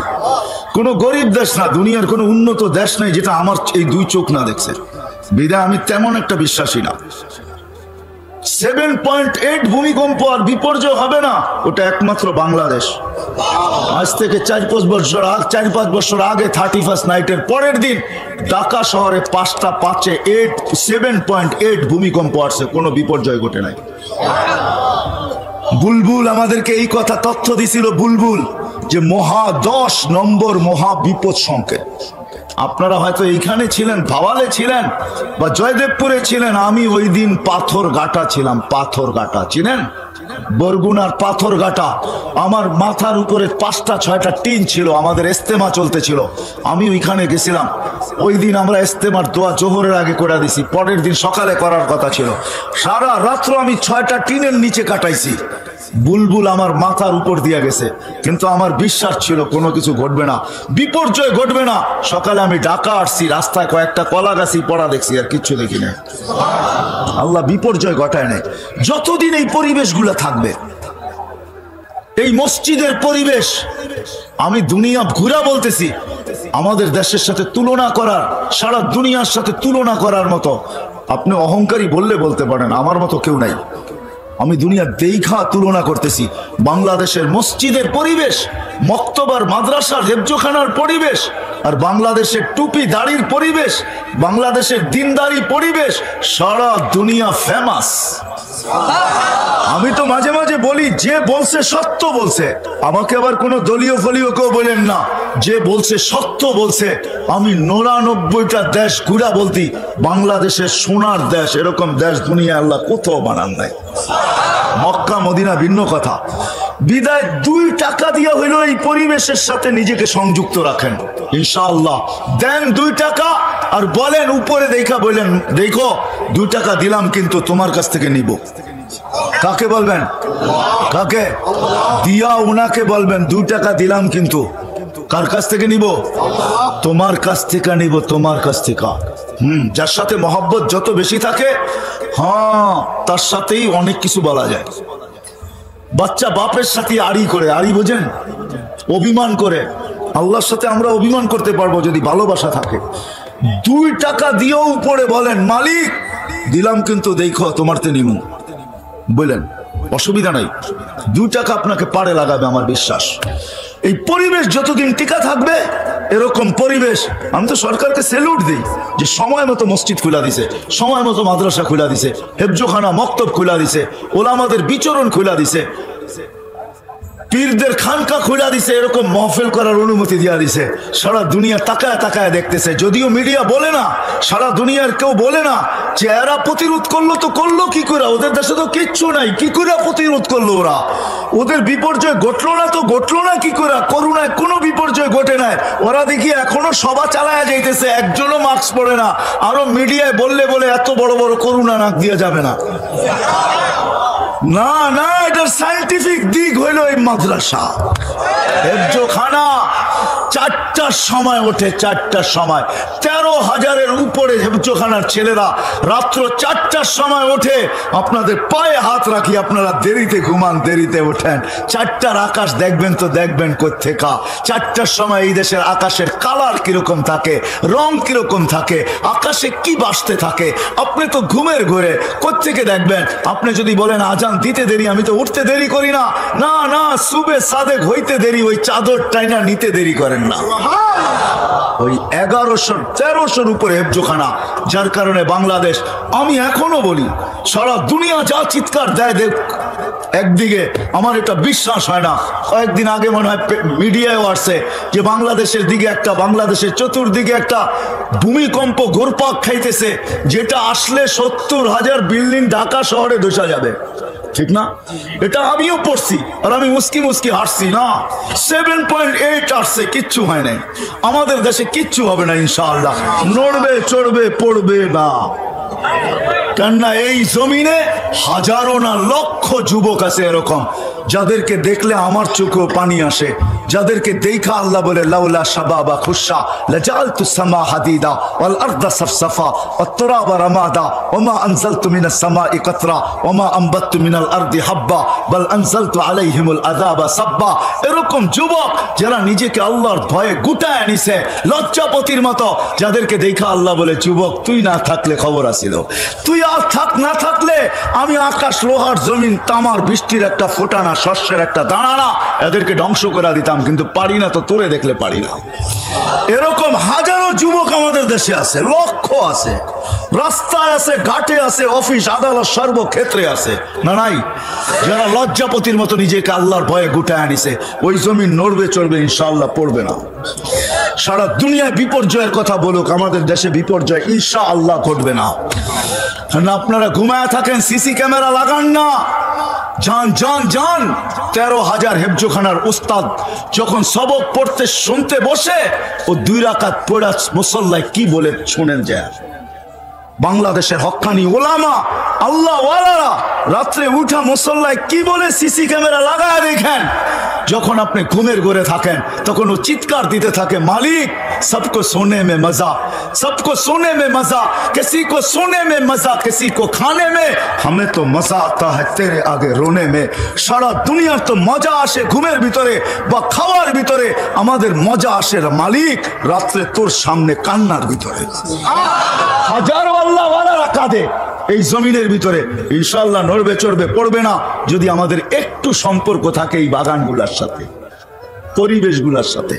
কোনো গরিব দেশ না, দুনিয়ার কোনো উন্নত দেশ নাই যেটা আমার এই দুই চোখ না দেখছে। বিদায় আমি তেমন একটা বিশ্বাসী না। 7.8 ভূমিকম্প আর বিপর্যয় হবে না, ওটা একমাত্র বাংলাদেশ। আজ থেকে 4-5 বছর আগে 31st নাইটের পরের দিন ঢাকা শহরে 5টা 5-এ 7.8 ভূমিকম্প আসছে, কোনো বিপর্যয় ঘটে নাই। বুলবুল আমাদেরকে এই কথা তথ্য দিছিল, বুলবুল, যে 10 নম্বর মহা বিপদ সংকেত। আপনারা হয়তো এইখানে ছিলেন, ভাওয়ালে ছিলেন বা জয়দেবপুরে ছিলেন। আমি ওই দিন পাথরঘাটা ছিলাম। পাথরঘাটা চিনেন? বরগুনার পাথরঘাটা। আমার মাথার উপরে 5টা-6টা টিন ছিল, আমাদের ইস্তেমা চলতেছিল। আমি ওইখানে গেছিলাম। ওই দিন আমরা ইস্তেমার দোয়া জোহরের আগে করে দিছি, পরের দিন সকালে করার কথা ছিল। সারা রাত্র আমি 6টা টিনের নিচে কাটাইছি। বুলবুল আমার মাথার উপর দিয়ে গেছে, কিন্তু আমার বিশ্বাস ছিল কোনো কিছু ঘটবে না, বিপর্যয় ঘটবে না। সকালে আমি ঢাকা আসছি, রাস্তায় কয়েকটা কলা গাছি পড়া দেখছি, আর কিচ্ছু দেখি না। আল্লাহ বিপর্যয় ঘটায় নাই। যতদিন এই পরিবেশগুলো থাকবে, এই মসজিদের পরিবেশ, আমি দুনিয়া ঘুরা বলতেছি, আমাদের দেশের সাথে তুলনা করার, সারা দুনিয়ার সাথে তুলনা করার মতো, আপনি অহংকারী বললে বলতে পারেন, আমার মতো কেউ নাই। আমি দুনিয়ার দেখা তুলনা করতেছি। বাংলাদেশের মসজিদের পরিবেশ, মক্তবার মাদ্রাসার হেফজোখানার পরিবেশ, আর বাংলাদেশের টুপি দাড়ির পরিবেশ, বাংলাদেশের দিনদারি পরিবেশ, সারা দুনিয়া ফেমাস। আমি তো মাঝে মাঝে বলি, যে বলছে সত্য বলছে। আমাকে আবার কোনো দলীয় ফলীয় কেউ বলেন না, যে বলছে সত্য বলছে। আমি 99টা দেশ ঘুরা বলতি, বাংলাদেশের সোনার দেশ, এরকম দেশ দুনিয়া আল্লাহ কোথাও বানান নাই। মক্কা মদিনা ভিন্ন কথা। বিদায় 2 টাকা দিয়া হইল এই পরিবেশের সাথে নিজেকে সংযুক্ত রাখেন, ইনশাআল্লাহ। দেন 2 টাকা আর বলেন, উপরে দেখা বলেন, দেখো 2 টাকা দিলাম কিন্তু তোমার কাছ থেকে নিব। কাকে বলবেন? কাকে দিয়া? উনাকে বলবেন 2 টাকা দিলাম কিন্তু কার কাছ থেকে নিব? তোমার কাছ থেকে নিব, তোমার কাছ থেকে। যার সাথে মহব্বত যত বেশি থাকে, হ্যাঁ, তার সাথেই অনেক কিছু বলা যায়। বাচ্চা বাপের সাথে আড়ি করে, আড়ি বোঝেন? অভিমান করে। আল্লাহর সাথে আমরা অভিমান করতে পারবো যদি ভালোবাসা থাকে। 2 টাকা দিয়েও উপরে বলেন, মালিক দিলাম কিন্তু দেখো তোমার তে নিমু, বললেন, অসুবিধা নাই। 2 টাকা আপনাকে পাড়ে লাগাবে, আমার বিশ্বাস। এই পরিবেশ যতদিন টিকা থাকবে, এরকম পরিবেশ, আমি তো সরকারকে স্যালুট দিই যে সময় মতো মসজিদ খুলা দিছে, সময় মতো মাদ্রাসা খুলা দিছে, হেফজোখানা মক্তব খুলা দিছে, ওলামাদের বিচরণ খুলা দিছে, পীরদের খানকা খুলা দিছে, এরকম মহফিল করার অনুমতি দিয়া দিছে। সারা দুনিয়া তাকায় তাকায় দেখতেছে। যদিও মিডিয়া বলে না, সারা দুনিয়ার কেউ বলে না যে এরা প্রতিরোধ করলো, তো করলো কি করে? ওদের দেশে তো কিচ্ছু নাই, কি করে প্রতিরোধ করলো ওরা? ওদের বিপর্যয় ঘটলো না তো ঘটলো না কি করে? করোনায় কোনো বিপর্যয় ঘটে নাই। ওরা দেখি এখনো সভা চালায়া যাইতেছে, একজনও মাস্ক পরে না। আরো মিডিয়ায় বললে বলে এত বড় বড় করোনা নাক দিয়ে যাবে না। না না, এটার সায়েন্টিফিক দিক হইল এই মাদ্রাসা হেফজোখানা 4টার সময় ওঠে, 4টার সময়। 13,000-এর উপরে হেফজোখানার ছেলেরা রাত্র 4টার সময় ওঠে। আপনাদের পায়ে হাত রাখি, আপনারা দেরিতে ঘুমান, দেরিতে ওঠেন। 4টার আকাশ দেখবেন তো দেখবেন কোত্থেকা। 4টার সময় এই দেশের আকাশের কালার কিরকম থাকে, রং কিরকম থাকে, আকাশে কি বাসতে থাকে, আপনি তো ঘুমের ঘরে কোত্থেকে দেখবেন? আপনি যদি বলেন আজান দিতে দেরি, আমি তো উঠতে দেরি করি না। না না, সুবে সাদেক হইতে দেরি, ওই চাদর টাইনা নিতে দেরি করেন না। ওই 1100-1300-র উপরে হেফজোখানা, যার কারণে বাংলাদেশ, আমি এখনো বলি, সারা দুনিয়া যা চিৎকার দেয় দেখ, একদিকে আমার এটা বিশ্বাস হয় না। কয়েকদিন আগে মনে হয় মিডিয়ায় আসছে যে বাংলাদেশের দিকে একটা, বাংলাদেশের চতুর্দিকে একটা ভূমিকম্প ঘুরপাক খাইতেছে, যেটা আসলে 70,000 বিল্ডিং ঢাকা শহরে ধসা যাবে। ঠিক না? এটা আমিও পড়ছি, আর আমি মুস্কি মুস্কি হাসছি। না, 7.8 আসছে, কিচ্ছু হয় নাই। আমাদের দেশে কিচ্ছু হবে না ইনশাআল্লাহ। নড়বে চড়বে পড়বে না। কেননা এই জমিনে হাজারো না লক্ষ যুবক আছে এরকম, যাদেরকে দেখলে আমার চোখেও পানি আসে, যাদেরকে দেখা আল্লাহ বলে লাউলা শাবাবা খুশা লাজালতু সামা হাদিদা ওয়াল আরদা সাফসাফা ওয়াত তুরাবা রামাদা ওমা আনজালতু মিনাস সামাই কাতরা ওমা আমবাততু মিনাল আরদি হাব্বা বাল আনজালতু আলাইহিমুল আযাবা সাব্বা। এরকম যুবক যারা নিজেকে আল্লাহর ভয়ে গুটায় নিছে লজ্জাপতির মতো, যাদেরকে দেখা আল্লাহ বলে যুবক তুই না থাকলে খবর আসিল, তুই আর থাক না থাকলে আমি আকাশ লোহার জমিন তামার বৃষ্টির একটা ফোঁটা না, শস্যের একটা দানা না, এদেরকে ধ্বংস করে দিতাম, কিন্তু পারি না তো, তোরে দেখলে পারি না। এরকম হাজারো যুবক আমাদের দেশে আছে, লক্ষ আছে, রাস্তায় আছে, ঘাটে আছে, অফিস আদালত সর্বক্ষেত্রে আছে, না নাই? যারা লজ্জাপতির মতো নিজেকে আল্লাহর ভয়ে গুটায় আনিছে, ওই জমিন নড়বে চড়বে ইনশাআল্লাহ, পড়বে না। সারা দুনিয়ায় বিপর্যয়ের কথা বলুক, আমাদের দেশে বিপর্যয় ইনশাআল্লাহ ঘটবে না। আপনারা ঘুমায় থাকেন, সিসি ক্যামেরা লাগান না, যান যান যান। 13,000 হেফজোখানার উস্তাদ যখন সবক পড়তে শুনতে বসে, ও 2 রাকাত পড়া মুসল্লায় কি বলে শুনেন যায়। বাংলাদেশের হক্কানি ওলামা আল্লাহ ওয়ালারা রাত্রে উঠা মুসল্লায় কি বলে সিসি ক্যামেরা লাগায় দেখেন। যখন আপনি ঘুমের ঘরে থাকেন তখন ও চিৎকার দিতে থাকে, মালিক सबको सोने में मजा, सबको सोने में मजा, किसी को सोने में मजा, किसी को खाने में, हमें तो मजा आता है तेरे आगे रोने में। सारा दुनिया तो मजा আসে ঘুমের ভিতরে বা খাওয়ার ভিতরে, আমাদের মজা আসে মালিক রাত্রে তোর সামনে কান্নার ভিতরে। হাজারো আল্লাহ ওয়ালারা কাঁদে এই জমিনের ভিতরে, ইনশাআল্লাহ নড়বে চড়বে পড়বে না যদি আমাদের একটু সম্পর্ক থাকে এই বাগানগুলোর সাথে, পরিবেশগুলোর সাথে।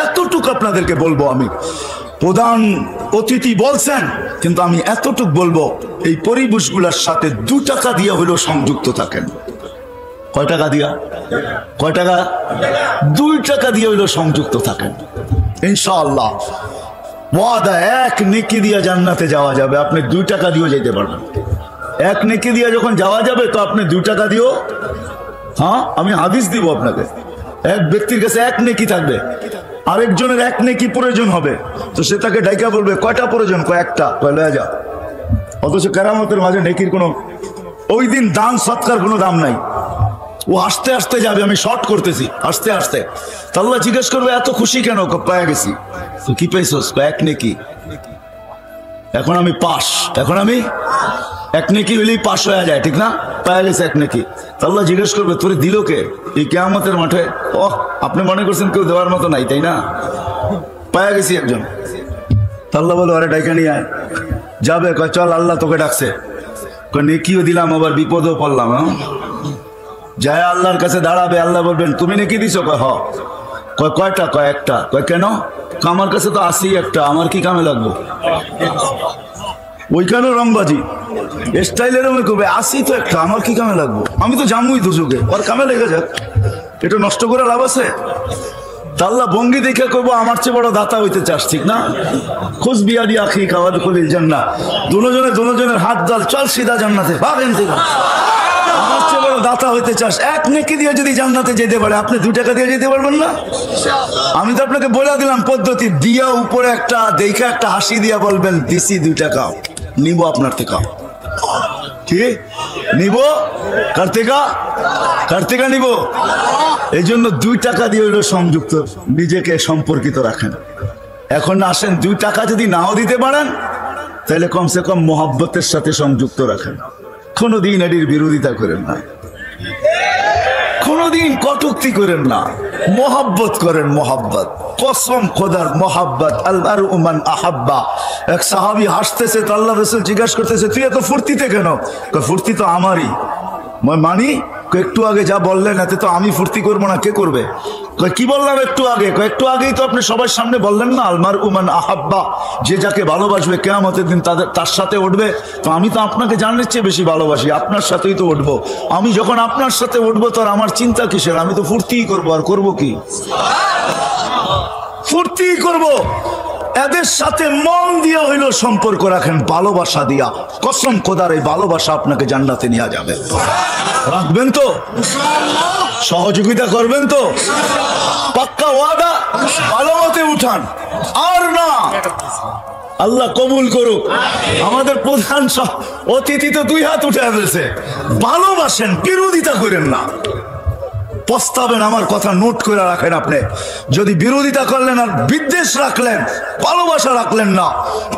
এতটুকু আপনাদেরকে বলবো, আমি প্রধান অতিথি বলছেন, কিন্তু আমি এতটুকু বলবো, এই পরিবেশগুলোর সাথে 2 টাকা দিয়ে হলেও সংযুক্ত থাকেন। কয় টাকা দিয়া? কয় টাকা? 2 টাকা দিয়ে হলেও সংযুক্ত থাকেন ইনশাআল্লাহ। ওয়াদা, 1 নেকি দিয়ে জান্নাতে যাওয়া যাবে, আপনি 2 টাকা দিয়েও যেতে পারবেন। 1 নেকি দিয়ে যখন যাওয়া যাবে তো আপনি 2 টাকা দিও। হ্যাঁ, আমি হাদিস দিব আপনাকে। এক ব্যক্তির কাছে 1 নেকি থাকবে, আরেকজনের 1 নেকি প্রয়োজন হবে, তো সে তাকে ডাইকা বলবে কয়টা প্রয়োজন? কয়েকটা। কয় লয়ে যা। অথচ কেরামতের মাঝে নেকির কোনো, ওই দিন দান সৎকার কোনো দাম নাই। ও আস্তে আস্তে যাবে, আমি শর্ট করতেছি, আস্তে আস্তে। আল্লাহ জিজ্ঞেস করবে এত খুশি কেন? পায়ে গেছি। তো কি পাইছস? 1 নেকি। এখন আমি পাস, এখন আমি 1 নেকি হলেই পাস হয়ে যায়, ঠিক না? পায়ে গেছে 1 নেকি। আল্লাহ জিজ্ঞেস করবে তোরে দিল কে এই কিয়ামতের মাঠে? ওহ, আপনি মনে করছেন কেউ দেওয়ার মতো নাই, তাই না? পায়ে গেছি একজন। আল্লাহ বলো আরে ডাইকা নিয়ে আয়। যাবে, কয় চল আল্লাহ তোকে ডাকছে। কয় নেকিও দিলাম আবার বিপদও পড়লাম। যায় আল্লাহর কাছে দাঁড়াবে, আল্লাহ বলবেন তুমি নেকি দিছো? কয় হ। কয় কয়টা? কয় 1টা। কয় কেন? আমার কাছে তো আসি একটা, আমার কি কামে লাগবো? ওইখানেও রংবাজি স্টাইলের মনে করবে, আসি তো একটা, আমার কি কামে লাগবো? আমি তো জামুই দুযোগে, ওর কামে লেগে যাক, এটা নষ্ট করে লাভ আছে? আল্লাহ ভঙ্গি দেখে করবো আমার চেয়ে বড় দাতা হইতে চাস, ঠিক না? খোঁজ বিয়াদি আখি খাওয়ার কলিল জান্নাত, দুজনের হাত দাল, চল সিধা জান্নাতে, ভাবেন থেকে। আমার চেয়ে বড় দাতা হইতে চাস, 1 নেকি দিয়ে যদি জান্নাতে যেতে পারে, আপনি 2 টাকা দিয়ে যেতে পারবেন না? আমি তো আপনাকে বলে দিলাম পদ্ধতি, দিয়া উপরে একটা দেখা একটা হাসি দিয়া বলবেন দিছি 2 টাকা, নিব আপনার থেকে। ঠিক নিব, কার থেকে নিব? এই জন্য 2 টাকা দিয়ে হইলো সংযুক্ত, নিজেকে সম্পর্কিত রাখেন। এখন আসেন 2 টাকা যদি নাও দিতে পারেন, তাহলে কমসে কম মোহাব্বতের সাথে সংযুক্ত রাখেন। কোনদিন এটির বিরোধিতা করেন না, কোনদিন কটূক্তি করেন না, মোহাব্বত করেন। মোহাব্বত, কসম খোদার মোহাব্বত। আল্লাহর উমান আহাব্বা। এক সাহাবী হাসতেছে, তো আল্লাহ রাসূল জিজ্ঞাসা করতেছে তুই এত ফুর্তিতে কেন? ফুর্তি তো আমারই। মানি একটু আগে যা বললেন এতে তো আমি ফুর্তি করবো না, কে করবে? কি বললাম একটু আগে? একটু আগেই তো আপনি সবার সামনে বললেন না, আলমার উমান আহাব্বা, যে যাকে ভালোবাসবে কিয়ামতের দিন তার সাথে উঠবে। তো আমি তো আপনাকে জানার চেয়ে বেশি ভালোবাসি, আপনার সাথেই তো উঠবো। আমি যখন আপনার সাথে উঠবো তো আমার চিন্তা কিসের? আমি তো ফুর্তিই করবো, আর করবো কি? ফুর্তিই করবো। এদের সাথে মন দিয়ে হইল সম্পর্ক রাখেন, ভালোবাসা দিয়া। কসম খোদার এই ভালোবাসা আপনাকে জান্নাতে নিয়ে যাবে। রাখবেন তো? সহযোগিতা করবেন তো? পাক্কা ওয়াদা? ভালো মতে উঠান। আর না, আল্লাহ কবুল করুক। আমাদের প্রধান অতিথি তো 2 হাত উঠে ফেলছে। ভালোবাসেন, বিরোধিতা করেন না। পস্তাবেন, আমার কথা নোট করে রাখেন। আপনি যদি বিরোধিতা করলেন আর বিদ্বেষ রাখলেন, ভালোবাসা রাখলেন না,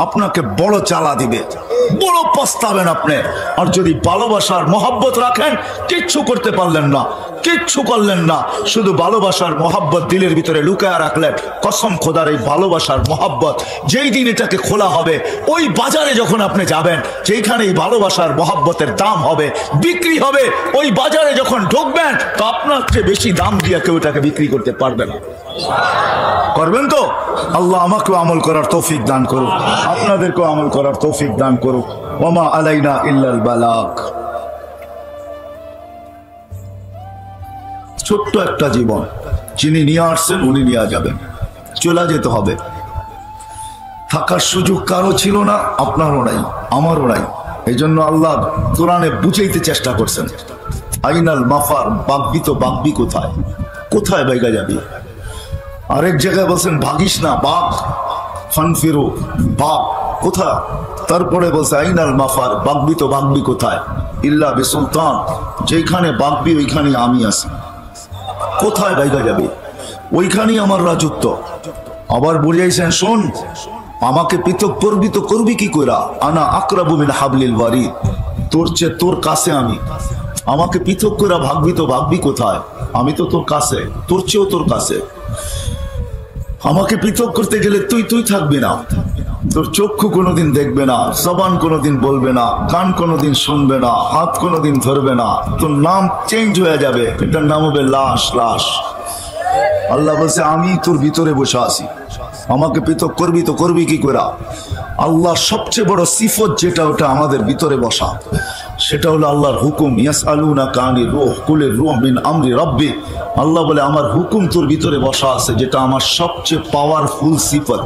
আপনাকে বড় চালা দিবে, বড় পস্তাবেন আপনি। আর যদি ভালোবাসার মহব্বত রাখেন, কিচ্ছু করতে পারলেন না, কিচ্ছু করলেন না, শুধু ভালোবাসার মহব্বত দিলের ভিতরে লুকায় রাখলেন। কসম খোদার, এই ভালোবাসার মহব্বত যেই দিন এটাকে খোলা হবে, ওই বাজারে যখন আপনি যাবেন, যেখানে এই ভালোবাসার মহব্বতের দাম হবে, বিক্রি হবে, ওই বাজারে যখন ঢুকবেন, তো আপনার চেয়ে বেশি দাম দিয়ে কেউ এটাকে বিক্রি করতে পারবে না। করবেন তো? আল্লাহ আমাকেও আমল করার তৌফিক দান করুক, আপনাদেরকেও আমল করার তৌফিক দান করুক। ওমা আলাইনা ইল্লাল বালাগ। ছোট্ট একটা জীবন, যিনি নিয়ে আসছেন উনি নিয়ে যাবেন, চলে যেতে হবে। থাকার সুযোগ কারো ছিল না, আপনারও নাই, আমারও নাই। এই জন্য আল্লাহ কোরআনে বুঝাইতে চেষ্টা করছেন, আইনাল মাফার, বাগবি তো বাগবি কোথায়, কোথায় বাইগা যাবি। আরেক জায়গায় বলছেন ভাগিস না, বাঘ, ফানফিরু, বাঘ কোথায়। তারপরে বলছে আইনাল মাফার, বাগবি তো বাগবি কোথায়, ইল্লা বিসুলতান, যেখানে বাগবি ওইখানে আমি আছি। কোথায় বাইগা যাবে, ওইখানেই আমার রাজত্ব। আবার বুঝাইছেন, শোন, আমাকে পৃথক করবি তো করবি কি কইরা, আনা আকরাবু মিন হাবলিল ওয়ারিদ, তোর চেয়ে তোর কাছে আমি, আমাকে পৃথক করে ভাগবি তো ভাগবি কোথায়, আমি তো তোর কাছে, তোর চেয়েও তোর কাছে। আমাকে পৃথক করতে গেলে তুই থাকবি না, তোর চক্ষু কোনোদিন দেখবে না, জবান কোনোদিন বলবে না, কান কোনোদিন শুনবে না, হাত কোনোদিন ধরবে না, তোর নাম চেঞ্জ হয়ে যাবে, এটার নাম হবে লাশ। লাশ। আল্লাহ বলছে আমি তোর ভিতরে বসে আছি, আমাকে পৃথক করবি তো করবি কি করে। আল্লাহ সবচেয়ে বড় সিফত যেটা, ওটা আমাদের ভিতরে বসা, সেটা হলো আল্লাহর হুকুম। ইয়াসআলুনাকা আনির রূহ কুলির রূহ মিন আমরি রাব্বি। আল্লাহ বলে আমার হুকুম তোর ভিতরে বসা আছে, যেটা আমার সবচেয়ে পাওয়ারফুল সিফত।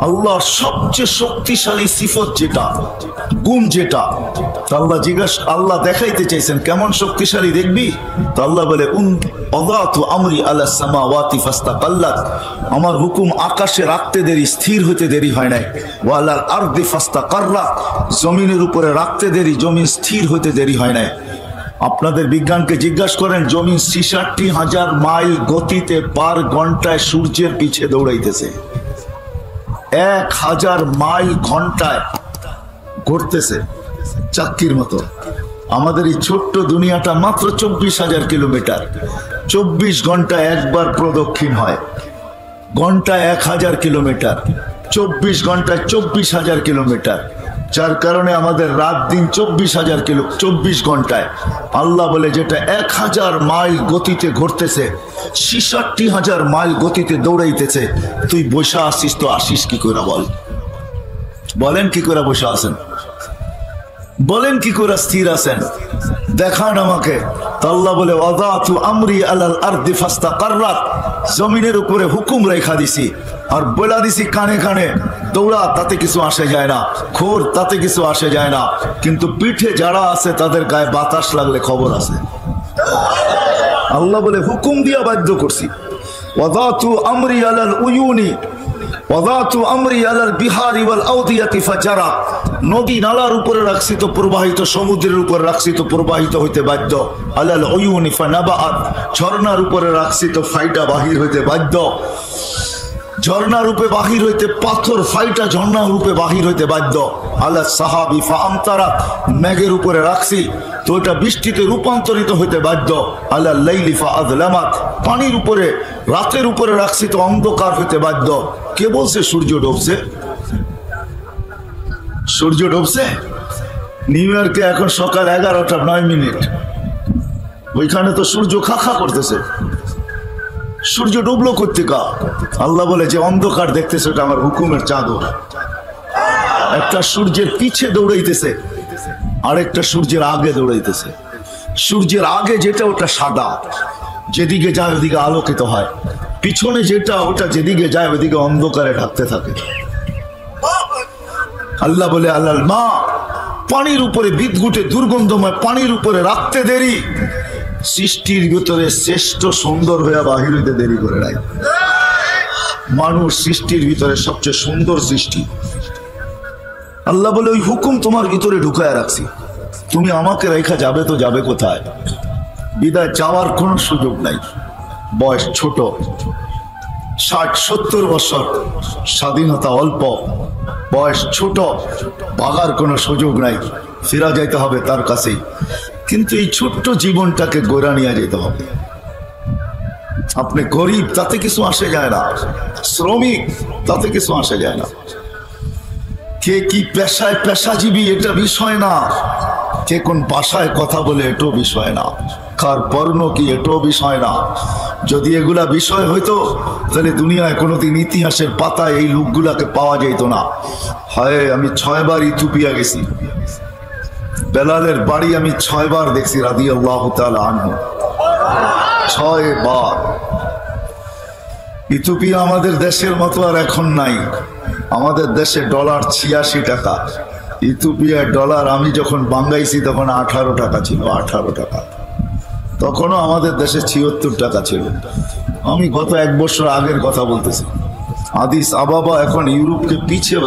আল্লাহর সবচেয়ে শক্তিশালী সিফত যেটা, গুণ যেটা। আল্লাহ জিজ্ঞাসা, আল্লাহ দেখাইতে চাইছেন কেমন শক্তিশালী দেখবি। তো আল্লাহ বলে ওয়াদাতু আমরি আলাস সামাওয়াতি ফাস্তাকাল্লাত, আমার হুকুম আকাশে রাখতে দেরি, স্থির হতে দেরি হয় নাই। ওয়া আলাল আরদি ফাস্তাকাররাত, জমিনের উপরে রাখতে দেরি, জমিন স্থির হতে দেরি হয় নাই। আপনাদের বিজ্ঞানকে জিজ্ঞাসা করেন, জমিন ৬৬,০০০ মাইল গতিতে পার ঘন্টায় সূর্যের পিছে দৌড়াইতেছে, ১,০০০ মাইল ঘন্টায় ঘুরতেছে চাক্কির মতো। আমাদের এই ছোট্ট দুনিয়াটা মাত্র ২৪,০০০ কিলোমিটার, ২৪ ঘন্টায় একবার প্রদক্ষিণ হয়, ঘন্টায় ১,০০০ কিলোমিটার, ২৪ ঘন্টায় ২৪,০০০ কিলোমিটার, যার কারণে আমাদের রাত দিন ২৪ ঘন্টায়। আল্লাহ বলে যেটা ১,০০০ মাইল গতিতে ঘুরতেছে, ৬৬,০০০ মাইল গতিতে দৌড়াইতেছে, তুই বসে আসিস তো আসিস কি করে? বলেন কি করে বসে আছেন? বলেন কি করে স্থির আছেন? দেখান আমাকে। আল্লাহ বলে ওয়াদাতু আমরি আলাল আরদি ফাস্তাকাররাত, জমিনের উপরে হুকুম রেখা দিছি আর বলা দিছি কানে কানে দৌড়া, তাতে কিছু আসে যায় না, খোর তাতে কিছু আসে যায় না, কিন্তু পিঠে যারা আছে তাদের গায়ে বাতাস লাগলে খবর আছে। আল্লাহ বলে হুকুম দিয়া বাধ্য করছি। ওয়াদাতু আমরি আলাল উয়ুনি ওয়াদাতু আমরি আলাল বিহারি ওয়াল আওদিয়াতি ফাজারা, নদী নালার উপরে রাখছি তো প্রবাহিত, সমুদ্রের উপরে রাখছি তো প্রবাহিত হইতে বাধ্য। আলাল উয়ুনি ফানাবাআত, ঝর্ণার উপরে রাখছি তো ফাইটা বাহির হইতে বাধ্য। ঝর্ণা রূপে বাহির হইতে পাথর ফাইটা ঝর্ণা রূপে বাহির হইতে বাধ্য। আলা সাহাবি ফাআমতারাত, মেঘের উপরে রাখছি তো এটা বৃষ্টিতে রূপান্তরিত হইতে বাধ্য। আলা লাইলি ফাআযলামাত, পানির উপরে রাতের উপরে রাখছি তো অন্ধকার হইতে বাধ্য। কে বলছে সূর্য ডুবছে? সূর্য ডুবছে নিউ ইয়র্কে এখন সকাল 11:09, ওইখানে তো সূর্য খাখা করতেছে। সূর্য ডুবলো কোত্থেকা? আল্লাহ বলে যে অন্ধকার দেখতেছে ওটা আমার হুকুমের চাদর। একটা সূর্যের পিছে দৌড়াইতেছে, আরেকটা সূর্যের আগে দৌড়াইতেছে। সূর্যের আগে যেটা ওটা সাদা, যেদিকে যায় ওদিকে আলোকিত হয়, পিছনে যেটা ওটা যেদিকে যায় ওদিকে অন্ধকারে ঢাকতে থাকে। আল্লাহ বলে আল্লাহ মা, পানির উপরে বিদঘুটে দুর্গন্ধময় পানির উপরে রাখতে দেরি, সৃষ্টির ভিতরে শ্রেষ্ঠ সুন্দর হইয়া বাহির হইতে দেরি করে নাই। মানুষ সৃষ্টির ভিতরে সবচেয়ে সুন্দর সৃষ্টি। আল্লাহ বলে ওই হুকুম তোমার ভিতরে ঢুকায় রাখছি, তুমি আমাকে রেখা যাবে তো যাবে কোথায়? বিদায় যাওয়ার কোনো সুযোগ নাই। বয়স ছোট, 60-70 বছর, স্বাধীনতা অল্প, বয়স ছোট, ভাগার কোনো সুযোগ নাই, ফিরা যাইতে হবে তার কাছেই। কিন্তু এই ছোট্ট জীবনটাকে গোড়া নিয়ে যেতে হবে। আপনি গরিব তাতে কিছু আসে যায় না, শ্রমিক তাতে কিছু আসে যায় না, কে কি পেশায় পেশাজীবী এটা বিষয় না, কে কোন ভাষায় কথা বলে এটাও বিষয় না, কার বর্ণ কি এটাও বিষয় না। যদি এগুলা বিষয় হইতো তাহলে দুনিয়ায় কোনোদিন ইতিহাসের পাতায় এই লোকগুলাকে পাওয়া যেত না। হয় আমি 6 বার ইথিওপিয়া গেছি, বেলালের বাড়ি আমি 6 বার দেখছি রাদিয়াল্লাহু তাআলা আনহু, 6 বার। ইথিওপিয়া আমাদের দেশের মতো আর এখন নাই। আমাদের দেশে ডলার 86 টাকা, ইথিওপিয়ার ডলার আমি যখন বাঙ্গাইছি তখন 18 টাকা ছিল, 18 টাকা। তখনও আমাদের দেশে 76 টাকা ছিল। আমি গত 1 বছর আগের কথা বলতেছি। আদিস আবাবা এখন ইউরোপকে পিছিয়ে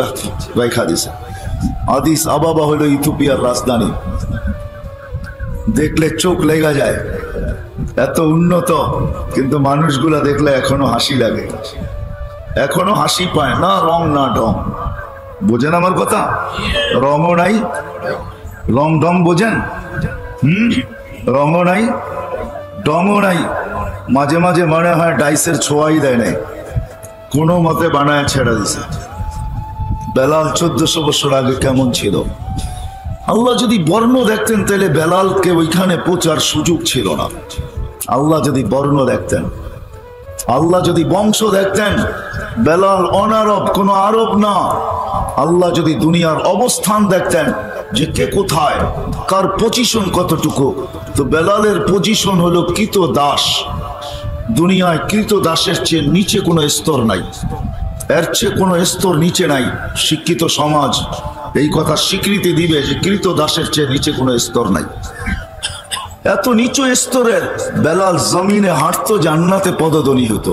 রেখা দিছে। আদিস আবাবা হলো ইথিওপিয়ার রাজধানী, দেখলে চোখ লেগে যায়, এত উন্নত, কিন্তু মানুষগুলা দেখলে এখনো হাসি লাগে, এখনো হাসি পায় না, রং না ঢং। বোঝেন আমার কথা? রঙও নাই, রং ঢং বোঝেন? রঙও নাই, ঢংও নাই। মাঝে মাঝে মনে হয় ডাইসের ছোঁয়াই দেয় নাই, কোনো মতে বানায় ছেড়ে দিছে। বেলাল 1400 বছর আগে কেমন ছিল? আল্লাহ যদি বর্ণ দেখতেন তাহলে বেলালকে ওইখানে পৌঁছার সুযোগ ছিল না। আল্লাহ যদি বর্ণ দেখতেন, আল্লাহ যদি বংশ দেখতেন, বেলাল অনারব, কোনো আরব না। আল্লাহ যদি দুনিয়ার অবস্থান দেখতেন যে কে কোথায়, কার পজিশন কতটুকু, তো বেলালের পজিশন হলো কৃত দাস। দুনিয়ায় কৃত দাসের চেয়ে নিচে কোনো স্তর নাই, এর চেয়ে কোনো স্তর নিচে নাই। শিক্ষিত সমাজ এই কথা স্বীকৃতি দিবে যে কৃত দাসের চেয়ে নিচে কোনো স্তর নাই। এত নিচু স্তরের বেলাল জমিনে হাঁটতো, জান্নাতে পদধ্বনি হতো।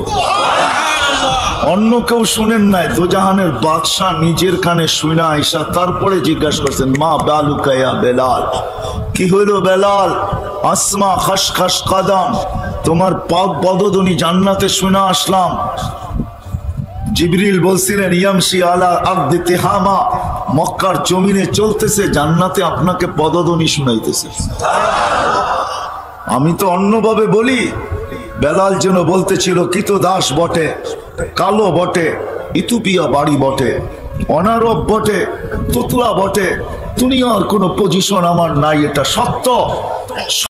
অন্য কেউ শুনেন নাই, দোজাহানের বাদশাহ নিজের কানে শুনা আইসা তারপরে জিজ্ঞাসা করছেন, মা বালুকা ইয়া বেলাল, কি হইল বেলাল? আসমা খসখস কদম, তোমার পদধ্বনি জান্নাতে শুনা আসলাম। জিবরিল বলছিলেন, ইয়ামশি আলা আরদি তিহামা, মক্কার জমিনে চলতেছে, জান্নাতে আপনাকে পদধ্বনি শুনাইতেছে। আমি তো অন্যভাবে বলি, বেলাল যেন বলতেছিল কৃত দাস বটে, কালো বটে, ইথিওপিয়া বাড়ি বটে, অনারব বটে, তুতলা বটে, দুনিয়ার কোনো পজিশন আমার নাই, এটা সত্য।